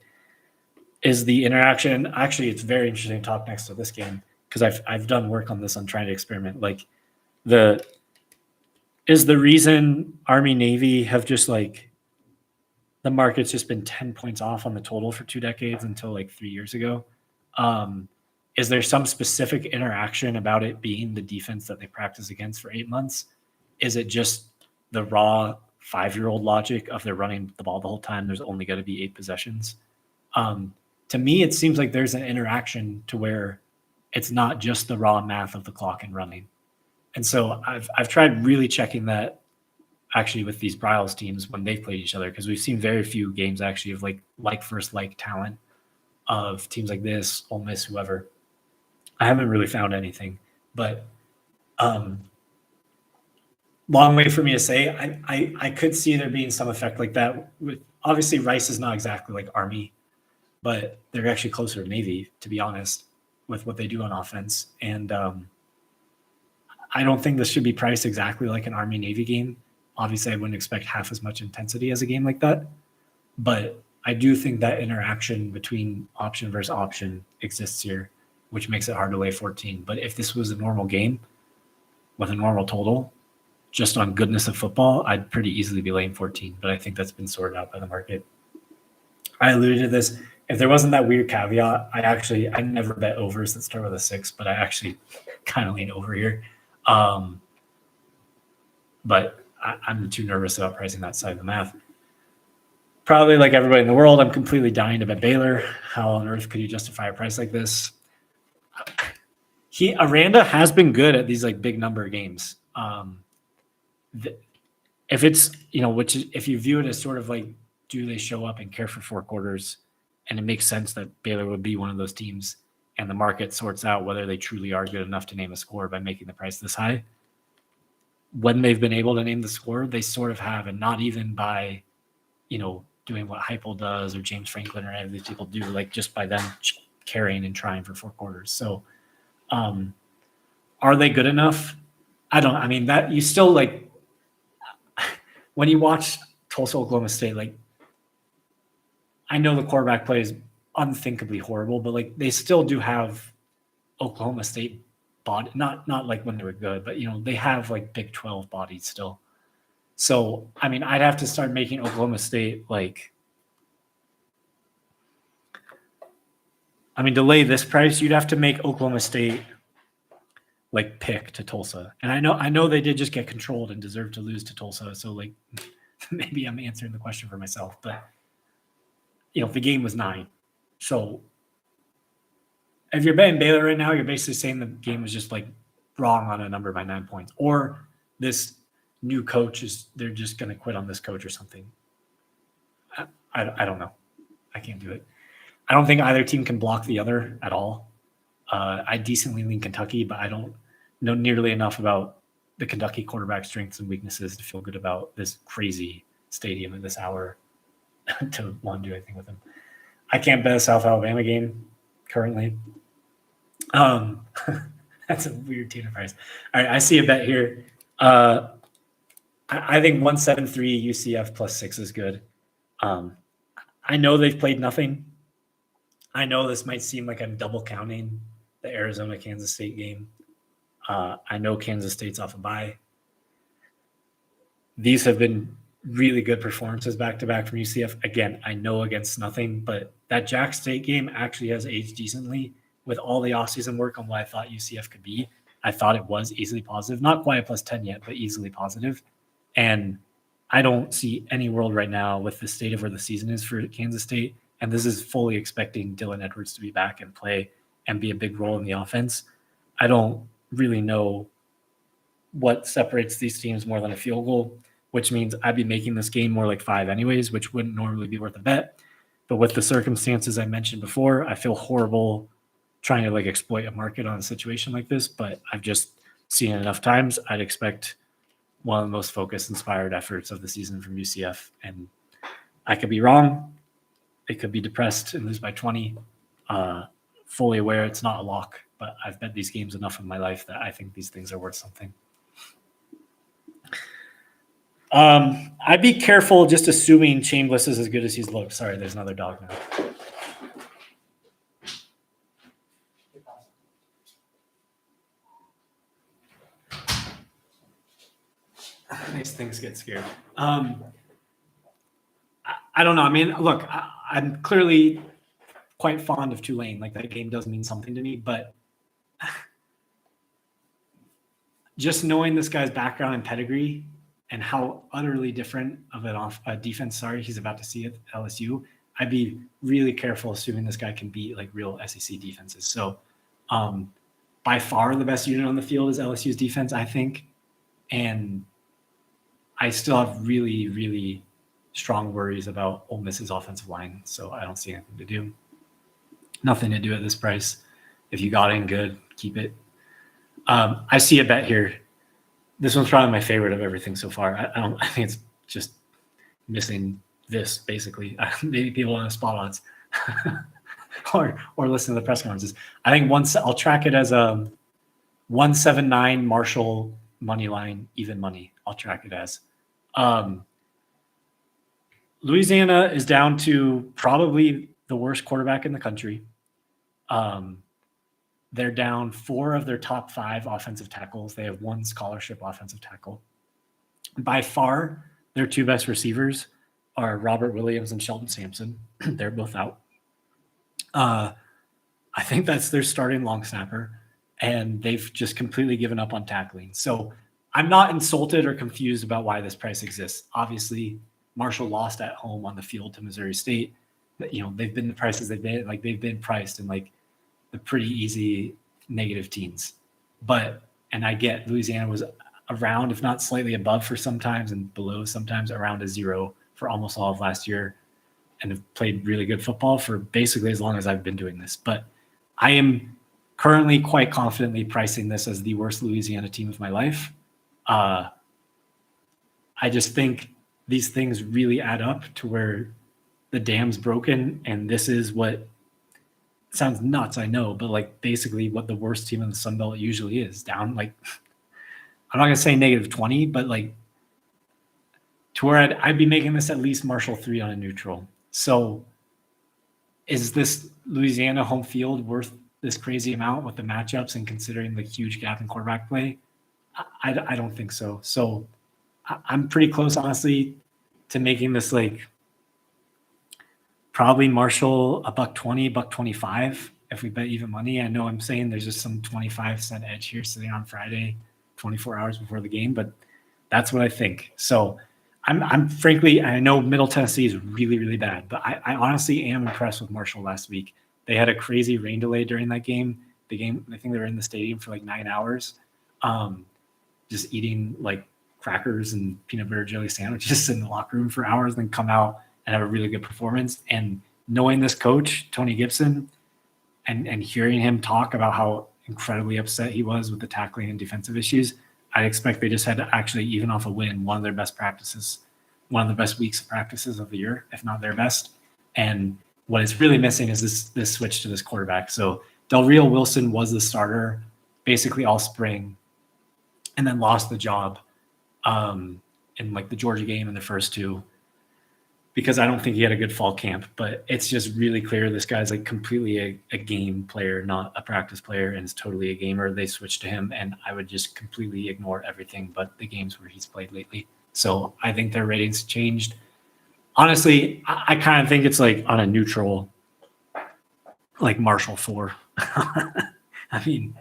is the interaction actually? It's very interesting to talk next to this game because I've done work on this on trying to experiment. Like, is the reason Army Navy have just, like, the market's just been 10 points off on the total for 2 decades until, like, 3 years ago. Is there some specific interaction about it being the defense that they practice against for 8 months? Is it just the raw 5-year-old logic of they're running the ball the whole time? There's only got to be 8 possessions. To me, it seems like there's an interaction to where it's not just the raw math of the clock and running. And so I've tried really checking that actually with these Bryles teams when they've played each other, because we've seen very few games actually of like first like talent of teams like this, Ole Miss, whoever. I haven't really found anything, but long way for me to say. I could see there being some effect like that. With obviously Rice is not exactly like Army, but they're actually closer to Navy, to be honest. with what they do on offense. And I don't think this should be priced exactly like an Army-Navy game. Obviously, I wouldn't expect half as much intensity as a game like that. But I do think that interaction between option versus option exists here, which makes it hard to lay 14. But if this was a normal game with a normal total, just on goodness of football, I'd pretty easily be laying 14. But I think that's been sorted out by the market. I alluded to this. If there wasn't that weird caveat, I never bet overs that start with a 6, but I actually kind of lean over here. But I'm too nervous about pricing that side of the math. Probably like everybody in the world, I'm completely dying to bet Baylor. How on earth could you justify a price like this? Aranda has been good at these like big number games. If it's, if you view it as sort of like, do they show up and care for 4 quarters? And it makes sense that Baylor would be one of those teams, and the market sorts out whether they truly are good enough to name a score by making the price this high. When they've been able to name the score, they sort of have, and not even by, doing what Heupel does or James Franklin or any of these people do, like just by them carrying and trying for 4 quarters. So are they good enough? That you still like, when you watch Tulsa, Oklahoma State, like, I know the quarterback play is unthinkably horrible, but like they still do have Oklahoma State body, not like when they were good, but they have like Big 12 bodies still. So, I'd have to start making Oklahoma State to lay this price, you'd have to make Oklahoma State like pick to Tulsa. And I know they did just get controlled and deserve to lose to Tulsa. So like maybe I'm answering the question for myself, but the game was 9. So if you're betting Baylor right now, you're basically saying the game was just like wrong on a number by 9 points, or this new coach they're just going to quit on this coach or something. I don't know. I can't do it. I don't think either team can block the other at all. I decently lean Kentucky, but I don't know nearly enough about the Kentucky quarterback strengths and weaknesses to feel good about this crazy stadium at this hour to want to do anything with them. I can't bet a South Alabama game currently. That's a weird team price. All right, I see a bet here. I think 173 UCF plus 6 is good. I know they've played nothing. I know this might seem like I'm double counting the Arizona-Kansas State game. I know Kansas State's off a bye. These have been really good performances back-to-back from UCF. Again, I know against nothing, but that Jack State game actually has aged decently with all the offseason work on what I thought UCF could be. I thought it was easily positive. Not quite a plus 10 yet, but easily positive. And I don't see any world right now with the state of where the season is for Kansas State. And this is fully expecting Dylan Edwards to be back and play and be a big role in the offense. I don't really know what separates these teams more than a field goal, which means I'd be making this game more like 5 anyways, which wouldn't normally be worth a bet. But with the circumstances I mentioned before, I feel horrible trying to like exploit a market on a situation like this, but I've just seen it enough times. I'd expect one of the most focused, inspired efforts of the season from UCF. And I could be wrong. They could be depressed and lose by 20. Fully aware it's not a lock, but I've bet these games enough in my life that I think these things are worth something. I'd be careful just assuming Chambliss is as good as he's looked. Sorry, there's another dog now. These things get scared. I don't know. Look, I'm clearly quite fond of Tulane. Like, that game does mean something to me, but just knowing this guy's background and pedigree and how utterly different of a defense, he's about to see at LSU, I'd be really careful assuming this guy can beat like real SEC defenses. So by far the best unit on the field is LSU's defense, I think. And I still have really, really strong worries about Ole Miss's offensive line. So I don't see anything to do. Nothing to do at this price. If you got in, good, keep it. I see a bet here. This one's probably my favorite of everything so far. I think it's just missing this, basically. Maybe people want to spot odds. or listen to the press conferences. I think I'll track it as a 179 Marshall money line, even money. I'll track it as. Louisiana is down to probably the worst quarterback in the country. They're down 4 of their top 5 offensive tackles. They have 1 scholarship offensive tackle. By far, their 2 best receivers are Robert Williams and Shelton Sampson. They're both out. I think that's their starting long snapper, and they've just completely given up on tackling. So I'm not insulted or confused about why this price exists. Obviously, Marshall lost at home on the field to Missouri State. They've been the prices they've been priced in like the pretty easy negative teens. And I get Louisiana was around, if not slightly above for sometimes and below sometimes, around a 0 for almost all of last year, and have played really good football for basically as long as I've been doing this. But I am currently quite confidently pricing this as the worst Louisiana team of my life. I just think these things really add up to where the dam's broken, and this is what sounds nuts, I know, but like basically what the worst team in the Sun Belt usually is, down like, I'm not gonna say -20, but like to where I'd be making this at least Marshall 3 on a neutral. So is this Louisiana home field worth this crazy amount with the matchups and considering the huge gap in quarterback play? I don't think so. So I'm pretty close, honestly, to making this like probably Marshall $1.20, $1.25 if we bet even money. I know I'm saying there's just some 25-cent edge here sitting on Friday, 24 hours before the game, but that's what I think. So I'm frankly, I know Middle Tennessee is really, really bad, but I honestly am impressed with Marshall last week. They had a crazy rain delay during that game. I think they were in the stadium for like 9 hours, just eating like crackers and peanut butter jelly sandwiches in the locker room for hours, then come out and have a really good performance. And knowing this coach, Tony Gibson, and hearing him talk about how incredibly upset he was with the tackling and defensive issues, I expect they just had to actually even off a win, one of their best practices, one of the best weeks of practices of the year, if not their best. And what is really missing is this switch to this quarterback. So Del Rio Wilson was the starter basically all spring, and then lost the job in like the Georgia game and the first 2, because I don't think he had a good fall camp. But it's just really clear this guy's like completely a game player, not a practice player, and is totally a gamer. They switched to him, and I would just completely ignore everything but the games where he's played lately. So I think their ratings changed. Honestly, I kind of think it's like on a neutral, like Marshall 4. I mean,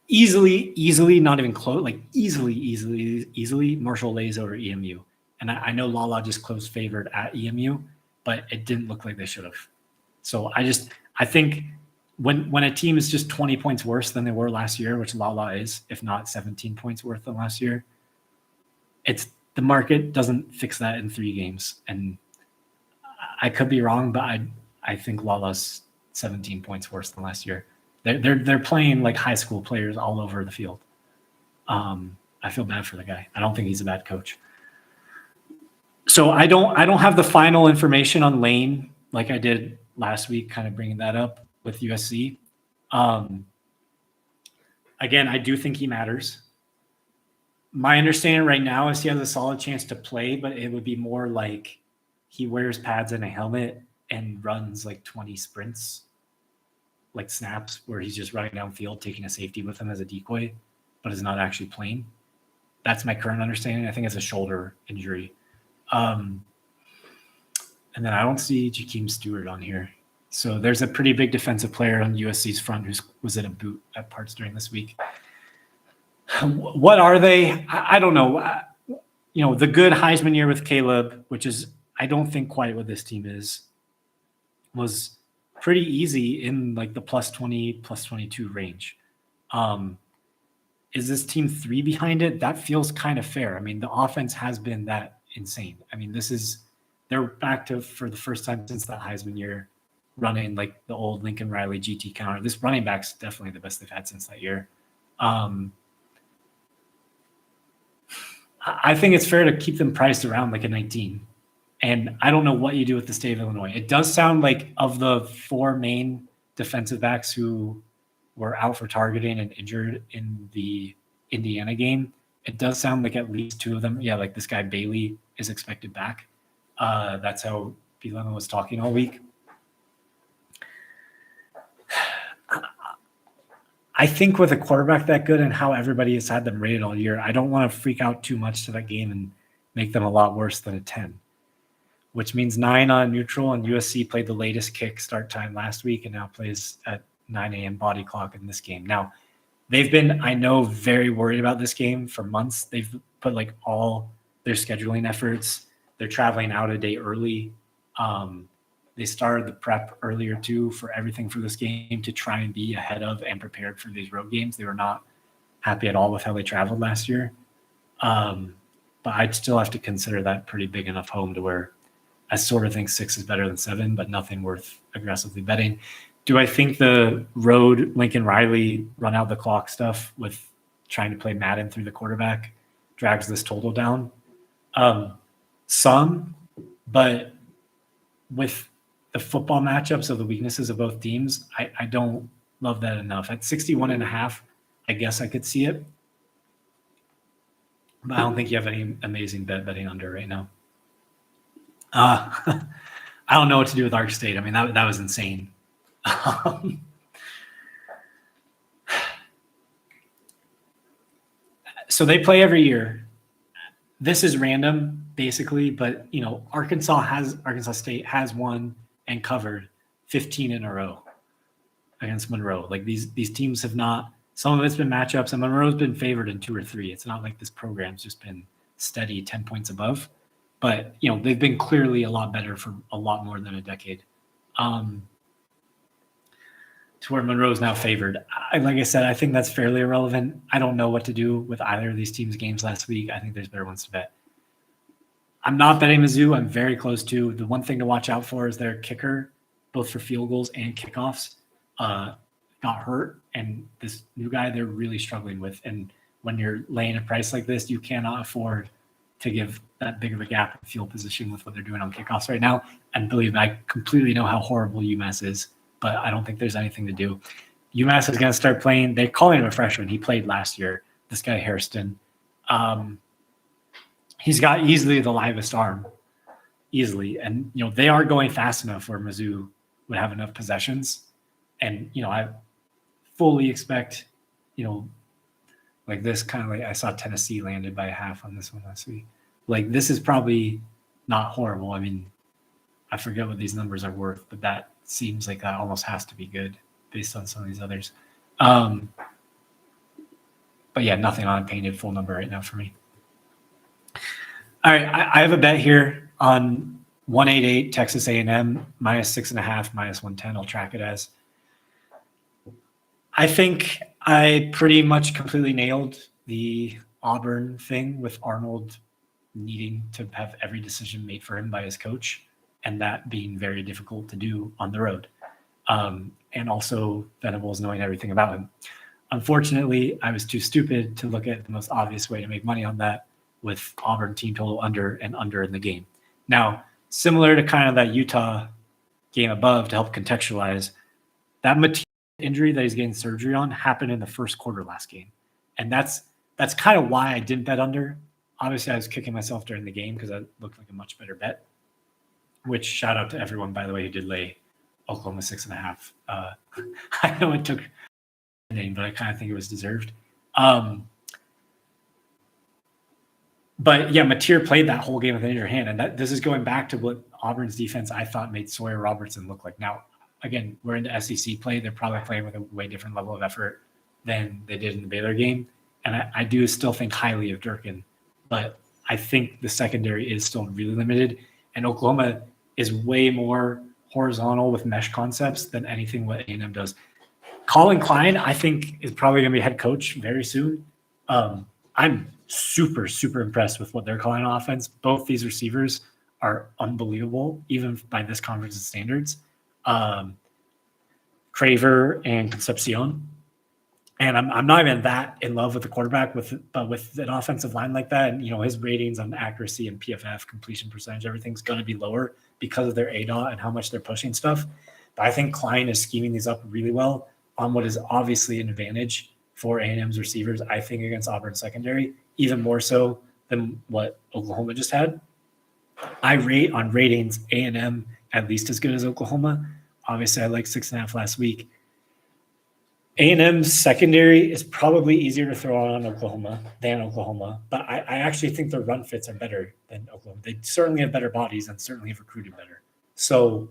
easily, not even close, like easily, Marshall lays over EMU. And I know Lala just closed favored at EMU, but it didn't look like they should have. So I think when a team is just 20 points worse than they were last year, which Lala is, if not 17 points worse than last year, the market doesn't fix that in 3 games. And I could be wrong, but I think Lala's 17 points worse than last year. They're playing like high school players all over the field. I feel bad for the guy. I don't think he's a bad coach. So I don't have the final information on Lane like I did last week, kind of bringing that up with USC. Again, I do think he matters. My understanding right now is he has a solid chance to play, but it would be more like he wears pads and a helmet and runs like 20 sprints, like snaps, where he's just running downfield, taking a safety with him as a decoy, but is not actually playing. That's my current understanding. I think it's a shoulder injury. And then I don't see Jakeem Stewart on here. So there's a pretty big defensive player on USC's front who was in a boot at parts during this week. What are they? I don't know. The good Heisman year with Caleb, which is, I don't think quite what this team is, was pretty easy in like the +20, +22 range. Is this team 3 behind it? That feels kind of fair. I mean, the offense has been that insane. I mean, they're back to, for the first time since that Heisman year, running like the old Lincoln Riley GT counter. This running back's definitely the best they've had since that year. I think it's fair to keep them priced around like a 19. And I don't know what you do with the state of Illinois. It does sound like of the 4 main defensive backs who were out for targeting and injured in the Indiana game, it does sound like at least 2 of them, like this guy Bailey is expected back. That's how Bielema was talking all week. I think with a quarterback that good and how everybody has had them rated all year, I don't want to freak out too much to that game and make them a lot worse than a 10, which means 9 on neutral, and USC played the latest kick start time last week and now plays at 9 a.m. body clock in this game. Now, they've been, I know, very worried about this game for months. They've put like all their scheduling efforts. They're traveling out a day early. They started the prep earlier too for everything for this game to try and be ahead of and prepared for these road games. They were not happy at all with how they traveled last year. But I'd still have to consider that pretty big enough home to where I sort of think 6 is better than 7, but nothing worth aggressively betting. Do I think the road Lincoln Riley run out the clock stuff with trying to play Madden through the quarterback drags this total down? Some, but with the football matchups of the weaknesses of both teams, I don't love that enough. At 61.5, I guess I could see it. But I don't think you have any amazing betting under right now. I don't know what to do with Ark State. I mean, that was insane. So they play every year. This is random, basically, but Arkansas State has won and covered 15 in a row against Monroe. Like these teams have not. Some of it's been matchups, and Monroe's been favored in 2 or 3. It's not like this program's just been steady 10 points above, but they've been clearly a lot better for a lot more than a decade. To where Monroe's now favored. Like I said, I think that's fairly irrelevant. I don't know what to do with either of these teams' games last week. I think there's better ones to bet. I'm not betting Mizzou. I'm very close to. The one thing to watch out for is their kicker, both for field goals and kickoffs, got hurt. And this new guy they're really struggling with. And when you're laying a price like this, you cannot afford to give that big of a gap in field position with what they're doing on kickoffs right now. And believe me, I completely know how horrible UMass is, but I don't think there's anything to do. UMass is going to start playing. They're calling him a freshman. He played last year. This guy, Hairston. He's got easily the livest arm, easily. And, they are going fast enough where Mizzou would have enough possessions. And, I fully expect, like this kind of like I saw Tennessee landed by a half on this one last week. Like this is probably not horrible. I mean, I forget what these numbers are worth, but that seems like that almost has to be good based on some of these others. But yeah, nothing on a painted full number right now for me. All right, I have a bet here on 188 Texas A&M -6.5 -110. I'll track it as. I think I pretty much completely nailed the Auburn thing with Arnold needing to have every decision made for him by his coach, and that being very difficult to do on the road. And also Venables knowing everything about him. Unfortunately, I was too stupid to look at the most obvious way to make money on that with Auburn team total under and under in the game. Now, similar to kind of that Utah game above to help contextualize, that material injury that he's getting surgery on happened in the first quarter last game. And that's kind of why I didn't bet under. Obviously, I was kicking myself during the game because that looked like a much better bet, which shout out to everyone, by the way, who did lay Oklahoma 6.5. I know it took a name, but I kind of think it was deserved. But yeah, Mateer played that whole game with an injured hand. And this is going back to what Auburn's defense, I thought, made Sawyer Robertson look like. Now, again, we're into SEC play. They're probably playing with a way different level of effort than they did in the Baylor game. And I do still think highly of Durkin. But I think the secondary is still really limited. And Oklahoma is way more horizontal with mesh concepts than anything what A&M does. Colin Klein, I think, is probably going to be head coach very soon. I'm super, super impressed with what they're calling on offense. Both these receivers are unbelievable, even by this conference's standards. Craver and Concepcion. And I'm not even that in love with the quarterback, but with an offensive line like that, and his ratings on accuracy and PFF, completion percentage, everything's going to be lower because of their ADOT and how much they're pushing stuff. But I think Klein is scheming these up really well on what is obviously an advantage for A&M's receivers, I think, against Auburn secondary, even more so than what Oklahoma just had. I rate on ratings A&M at least as good as Oklahoma. Obviously, I like 6.5 last week. A&M's secondary is probably easier to throw on Oklahoma than Oklahoma, but I actually think their run fits are better than Oklahoma. They certainly have better bodies and certainly have recruited better. So,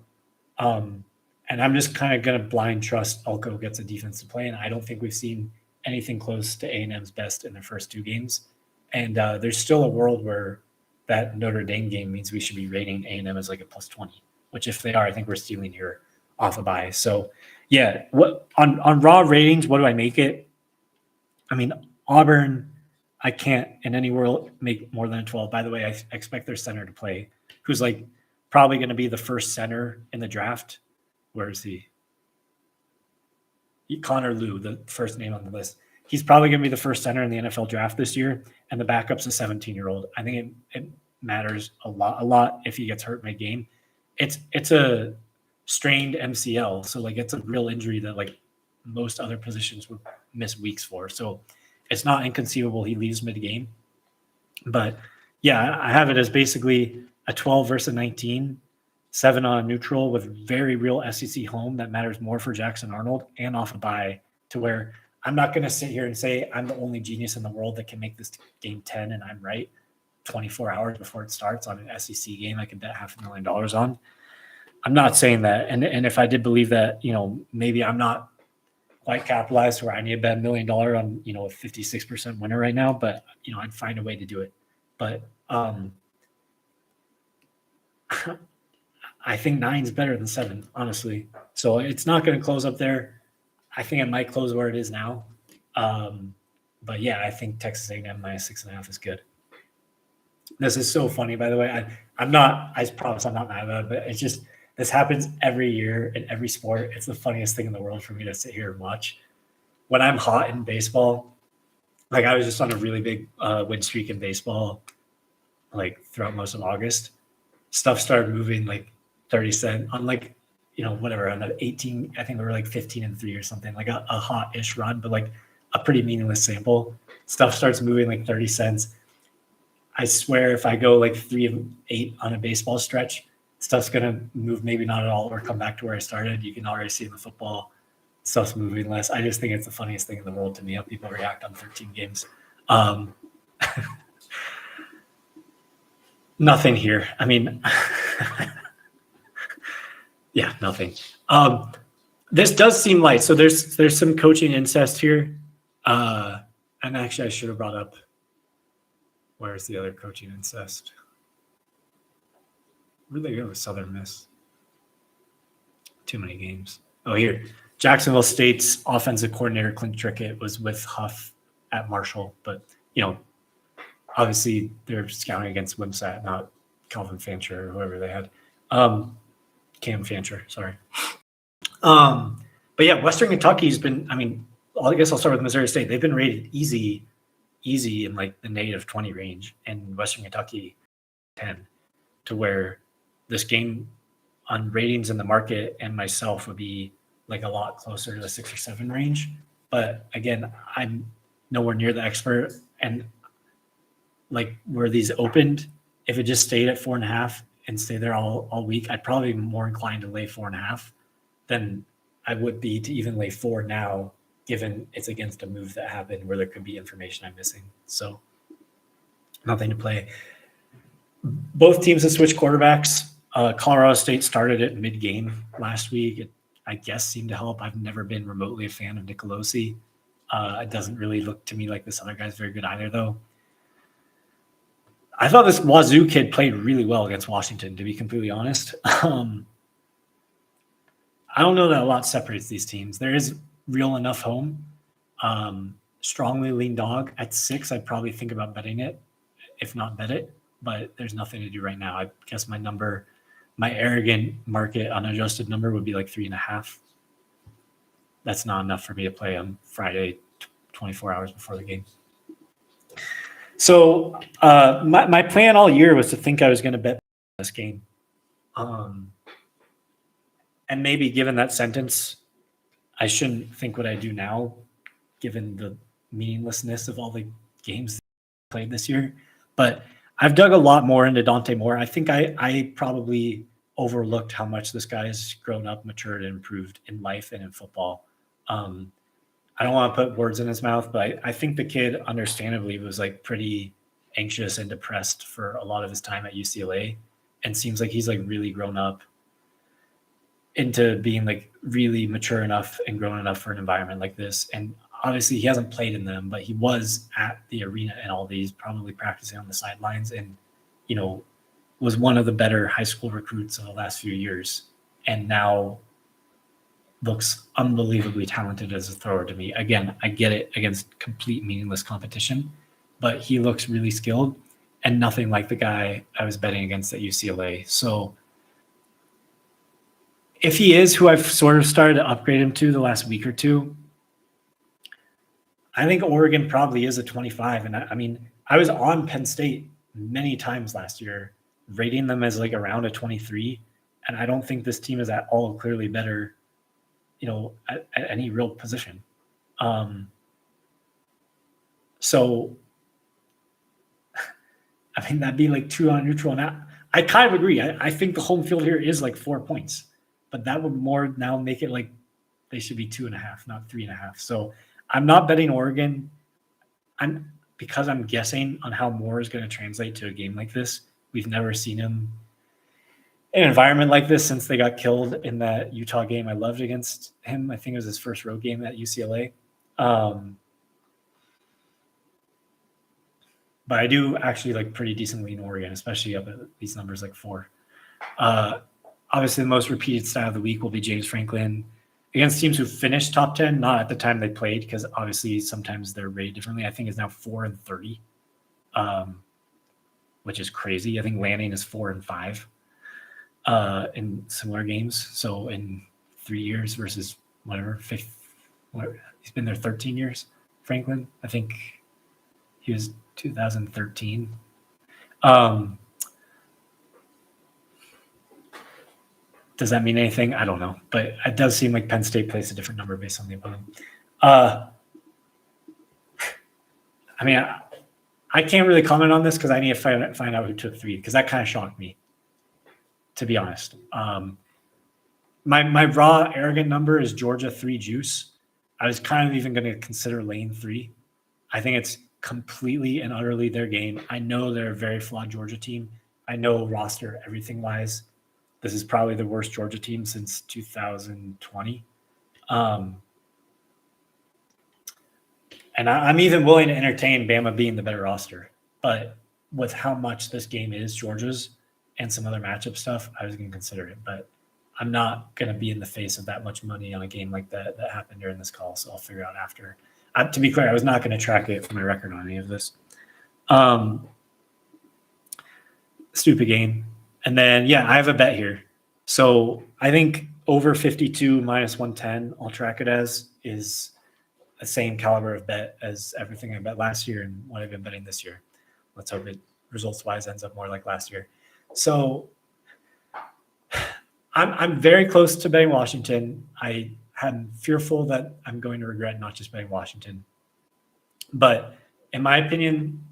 and I'm just kind of going to blind trust Elko gets a defense to play, and I don't think we've seen anything close to A&M's best in their first 2 games. And there's still a world where that Notre Dame game means we should be rating A&M as like a +20, which if they are, I think we're stealing here off a bye. So, yeah, what on raw ratings, what do I make it? I mean, Auburn, I can't in any world make more than a 12. By the way, I expect their center to play, who's like probably going to be the first center in the draft. Where is he? Connor Liu, the first name on the list. He's probably going to be the first center in the NFL draft this year, and the backup's a 17-year-old. I think it matters a lot if he gets hurt mid-game. It's a strained MCL, so like it's a real injury that like most other positions would miss weeks for. So it's not inconceivable he leaves mid-game. But yeah, I have it as basically a 12 versus 19, 7 on a neutral with very real SEC home that matters more for Jackson Arnold and off a bye, to where I'm not going to sit here and say I'm the only genius in the world that can make this game 10 and I'm right 24 hours before it starts on an SEC game I can bet $500,000 on. I'm not saying that. And if I did believe that, maybe I'm not quite capitalized where I need to bet $1 million on, a 56% winner right now, but, I'd find a way to do it. But I think 9 is better than 7, honestly. So it's not going to close up there. I think it might close where it is now. But yeah, I think Texas A&M -6.5 is good. This is so funny, by the way. I promise I'm not mad about it, but it's just, this happens every year in every sport. It's the funniest thing in the world for me to sit here and watch. When I'm hot in baseball, like I was just on a really big win streak in baseball, like throughout most of August, stuff started moving like 30 cents on like, whatever, on the 18, I think we were like 15-3 or something, like a hot-ish run, but like a pretty meaningless sample. Stuff starts moving like 30 cents. I swear if I go like 3 of 8 on a baseball stretch, stuff's going to move maybe not at all or come back to where I started. You can already see in the football, stuff's moving less. I just think it's the funniest thing in the world to me how people react on 13 games. Nothing here. I mean, yeah, nothing. This does seem light. So there's some coaching incest here. And actually I should have brought up, where's the other coaching incest? Where'd they go with Southern Miss? Too many games. Oh, here. Jacksonville State's offensive coordinator, Clint Trickett, was with Huff at Marshall. But, obviously they're scouting against Wimsatt, not Calvin Fancher or whoever they had. Cam Fancher, sorry. But yeah, Western Kentucky's been, I guess I'll start with Missouri State. They've been rated easy in like the -20 range, and Western Kentucky 10, to where this game on ratings in the market and myself would be like a lot closer to the 6 or 7 range. But again, I'm nowhere near the expert. And like where these opened, if it just stayed at 4.5 and stay there all week, I'd probably be more inclined to lay 4.5 than I would be to even lay 4 now, given it's against a move that happened where there could be information I'm missing. So nothing to play. Both teams have switched quarterbacks. Colorado State started it mid-game last week. It, I guess, seemed to help. I've never been remotely a fan of Nicolosi. It doesn't really look to me like this other guy's very good either, though. I thought this Wazoo kid played really well against Washington, to be completely honest. I don't know that a lot separates these teams. There is real enough home. Strongly lean dog at 6. I'd probably think about betting it, if not bet it. But there's nothing to do right now. I guess my arrogant market unadjusted number would be like 3.5. That's not enough for me to play on Friday, 24 hours before the game. So my plan all year was to think I was going to bet this game. And maybe given that sentence, I shouldn't think what I do now, given the meaninglessness of all the games played this year. But I've dug a lot more into Dante Moore. I think I probably overlooked how much this guy has grown up, matured, and improved in life and in football. I don't want to put words in his mouth, but I think the kid understandably was like pretty anxious and depressed for a lot of his time at UCLA, and seems like he's like really grown up into being like really mature enough and grown enough for an environment like this. And obviously he hasn't played in them, but he was at the arena and all these, probably practicing on the sidelines, and, you know, was one of the better high school recruits of the last few years. And now looks unbelievably talented as a thrower to me. Again, I get it against complete meaningless competition, but he looks really skilled and nothing like the guy I was betting against at UCLA. So if he is who I've sort of started to upgrade him to the last week or two, I think Oregon probably is a 25. And I mean, I was on Penn State many times last year, rating them as like around a 23. And I don't think this team is at all clearly better, you know, at any real position. So, I mean, that'd be like 2 on neutral. And I kind of agree. I think the home field here is like 4 points, but that would more now make it like they should be 2.5, not 3.5. So I'm not betting Oregon. Because I'm guessing on how Moore is going to translate to a game like this. We've never seen him in an environment like this since they got killed in that Utah game I loved against him. I think it was his first road game at UCLA. But I do actually like pretty decently in Oregon, especially up at these numbers like 4. Obviously, the most repeated stat of the week will be James Franklin against teams who finished top 10, not at the time they played, because obviously sometimes they're rated differently. I think it's now 4-30, which is crazy. I think Lanning is 4-5 in similar games. So in 3 years versus whatever, he's been there 13 years, Franklin. I think he was 2013. Does that mean anything? I don't know, but it does seem like Penn State plays a different number based on the opponent. I mean, I can't really comment on this because I need to find out who took 3, because that kind of shocked me, to be honest. My raw arrogant number is Georgia 3 juice. I was kind of even going to consider Lane 3. I think it's completely and utterly their game. I know they're a very flawed Georgia team. I know roster, everything wise, this is probably the worst Georgia team since 2020. And I'm even willing to entertain Bama being the better roster. But with how much this game is Georgia's and some other matchup stuff, I was going to consider it. But I'm not going to be in the face of that much money on a game like that happened during this call, so I'll figure it out after. To be clear, I was not going to track it for my record on any of this. Stupid game. And then, yeah, I have a bet here. So I think over 52 minus 110, I'll track it as, is the same caliber of bet as everything I bet last year and what I've been betting this year. Let's hope it results-wise ends up more like last year. So I'm very close to betting Washington. I am fearful that I'm going to regret not just betting Washington. But in my opinion,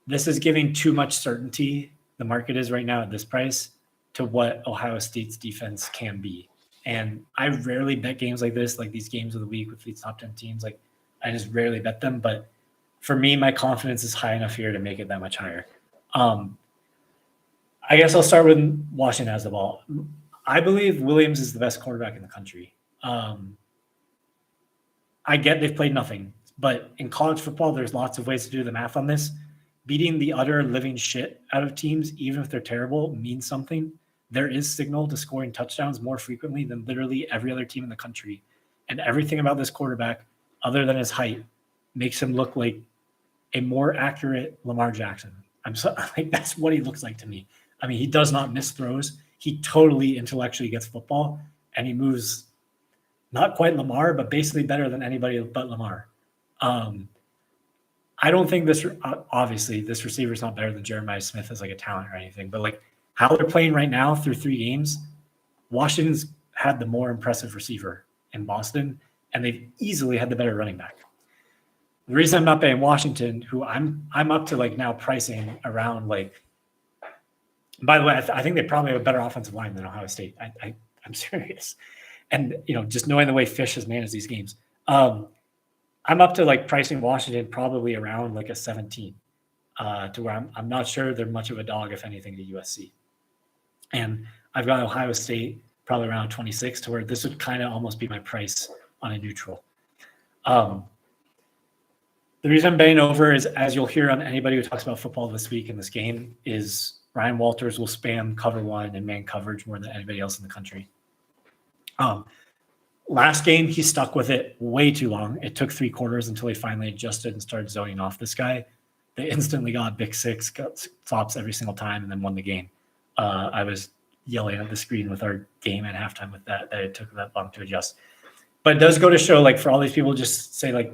this is giving too much certainty, the market is right now at this price, to what Ohio State's defense can be. And I rarely bet games like this, like these games of the week with these top 10 teams. Like, I just rarely bet them. But for me, my confidence is high enough here to make it that much higher. I guess I'll start with Washington has the ball. I believe Williams is the best quarterback in the country. I get they've played nothing, but in college football, there's lots of ways to do the math on this. Beating the utter living shit out of teams, even if they're terrible, means something. There is signal to scoring touchdowns more frequently than literally every other team in the country. And everything about this quarterback, other than his height, makes him look like a more accurate Lamar Jackson. Like, that's what he looks like to me. I mean, he does not miss throws. He totally intellectually gets football, and he moves not quite Lamar, but basically better than anybody but Lamar. I don't think obviously this receiver is not better than Jeremiah Smith as like a talent or anything, but like how they're playing right now through 3 games, Washington's had the more impressive receiver in Boston, and they've easily had the better running back. The reason I'm not betting Washington, who I'm up to like now pricing around like, by the way, I think they probably have a better offensive line than Ohio State. I'm serious. And, just knowing the way Fish has managed these games, I'm up to like pricing Washington probably around like a 17 to where I'm not sure they're much of a dog, if anything, to USC. And I've got Ohio State probably around 26 to where this would kind of almost be my price on a neutral. The reason I'm betting over is, as you'll hear on anybody who talks about football this week in this game, is Ryan Walters will spam cover 1 and man coverage more than anybody else in the country. Last game, he stuck with it way too long. It took 3 quarters until he finally adjusted and started zoning off this guy. They instantly got big 6, got stops every single time, and then won the game. I was yelling at the screen with our game at halftime with that it took that long to adjust. But it does go to show, like, for all these people just say, like,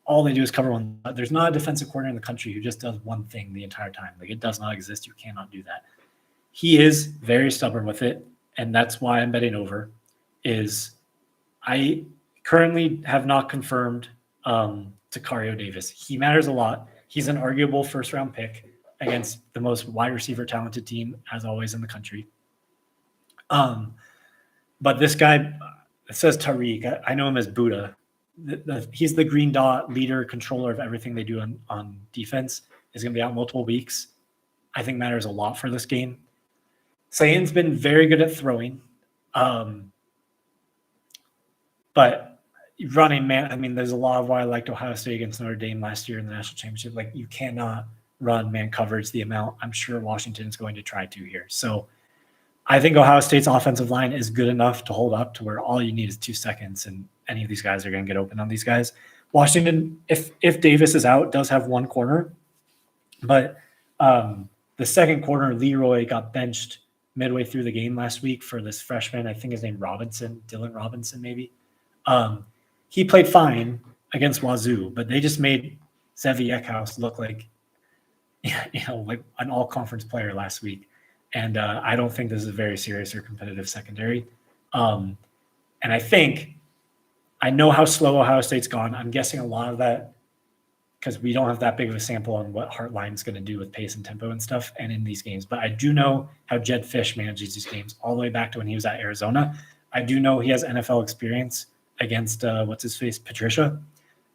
all they do is cover 1. There's not a defensive coordinator in the country who just does one thing the entire time. Like, it does not exist. You cannot do that. He is very stubborn with it, and that's why I'm betting over. Is I currently have not confirmed Tacario Davis. He matters a lot. He's an arguable first-round pick against the most wide receiver talented team, as always, in the country. But this guy, it says Tariq. I know him as Buddha. He's the green dot leader, controller of everything they do on defense. He's going to be out multiple weeks. I think matters a lot for this game. Sayan's been very good at throwing. But running, man, I mean, there's a lot of why I liked Ohio State against Notre Dame last year in the national championship. Like, you cannot run man coverage the amount I'm sure Washington is going to try to here. So I think Ohio State's offensive line is good enough to hold up to where all you need is 2 seconds, and any of these guys are going to get open on these guys. Washington, if Davis is out, does have 1 corner, but the second corner, Leroy, got benched midway through the game last week for this freshman. I think his name Dylan Robinson, maybe. He played fine against Wazoo, but they just made Zevi Eckhouse look like, like an all-conference player last week. And I don't think this is a very serious or competitive secondary. And I know how slow Ohio State's gone. I'm guessing a lot of that because we don't have that big of a sample on what Hartline's going to do with pace and tempo and stuff and in these games. But I do know how Jed Fish manages these games all the way back to when he was at Arizona. I do know he has NFL experience against Patricia.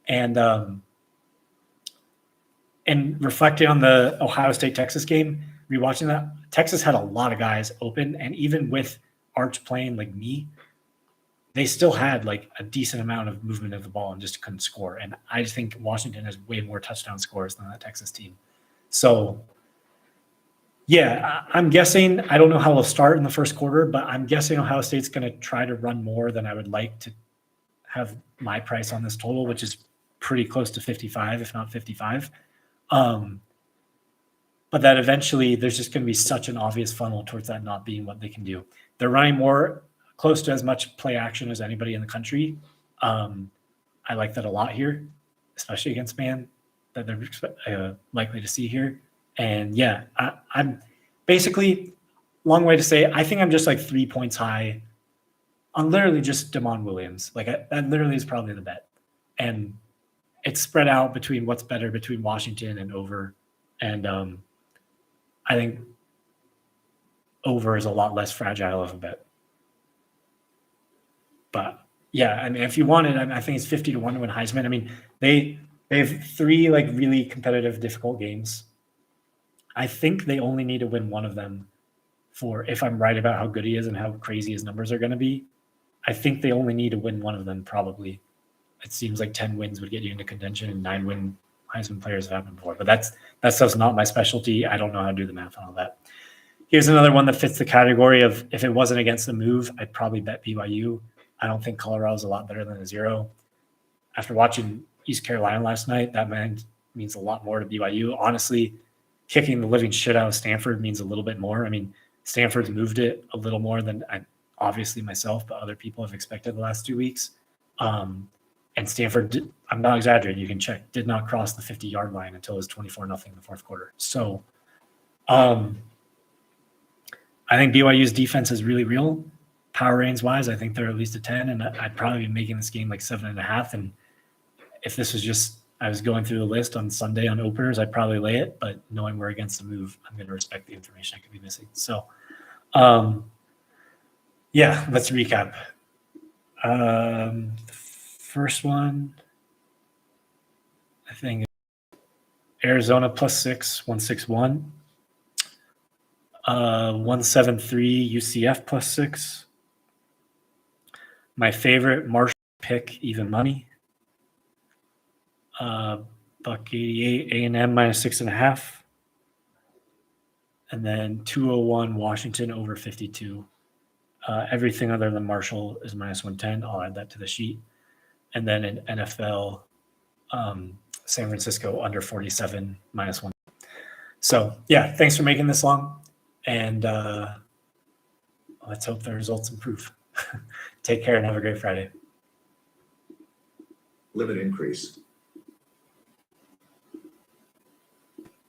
And reflecting on the Ohio State-Texas game, rewatching that, Texas had a lot of guys open, and even with Arch playing like me, they still had like a decent amount of movement of the ball and just couldn't score. And I just think Washington has way more touchdown scores than that Texas team. So, yeah, I'm guessing, I don't know how they'll start in the first quarter, but I'm guessing Ohio State's going to try to run more than I would like to have my price on this total, which is pretty close to 55, if not 55. But that eventually there's just going to be such an obvious funnel towards that not being what they can do. They're running more close to as much play action as anybody in the country. I like that a lot here, especially against man that they're likely to see here. And yeah, I'm basically, long way to say, I think I'm just like 3 points high on literally just Damon Williams. Like that literally is probably the bet. And it's spread out between what's better between Washington and over. And I think over is a lot less fragile of a bet. But yeah, I mean, if you wanted, I think it's 50 to 1 to win Heisman. I mean, they have 3 like really competitive, difficult games. I think they only need to win one of them for, if I'm right about how good he is and how crazy his numbers are going to be, I think they only need to win one of them probably. It seems like 10 wins would get you into contention, and 9 win Heisman players have happened before. But that stuff's not my specialty. I don't know how to do the math on all that. Here's another one that fits the category of, if it wasn't against the move, I'd probably bet BYU. I don't think Colorado's a lot better than a 0. After watching East Carolina last night, that means a lot more to BYU. Honestly, kicking the living shit out of Stanford means a little bit more. I mean, Stanford's moved it a little more than obviously myself, but other people have expected the last 2 weeks. And Stanford, I'm not exaggerating, you can check, did not cross the 50-yard line until it was 24-0 in the fourth quarter. So I think BYU's defense is really real. Power range wise, I think they're at least a 10, and I'd probably be making this game like 7.5. And if this was just, I was going through the list on Sunday on openers, I'd probably lay it, but knowing we're against the move, I'm going to respect the information I could be missing. So, yeah, let's recap. The first one, I think Arizona +6, 161. 173 UCF +6. My favorite Marshall pick, even money. $188 A&M -6.5. And then 201 Washington over 52. Everything other than Marshall is -110. I'll add that to the sheet. And then in NFL, San Francisco under 47 -1. So yeah, thanks for making this long. And let's hope the results improve. Take care and have a great Friday. Limit increase.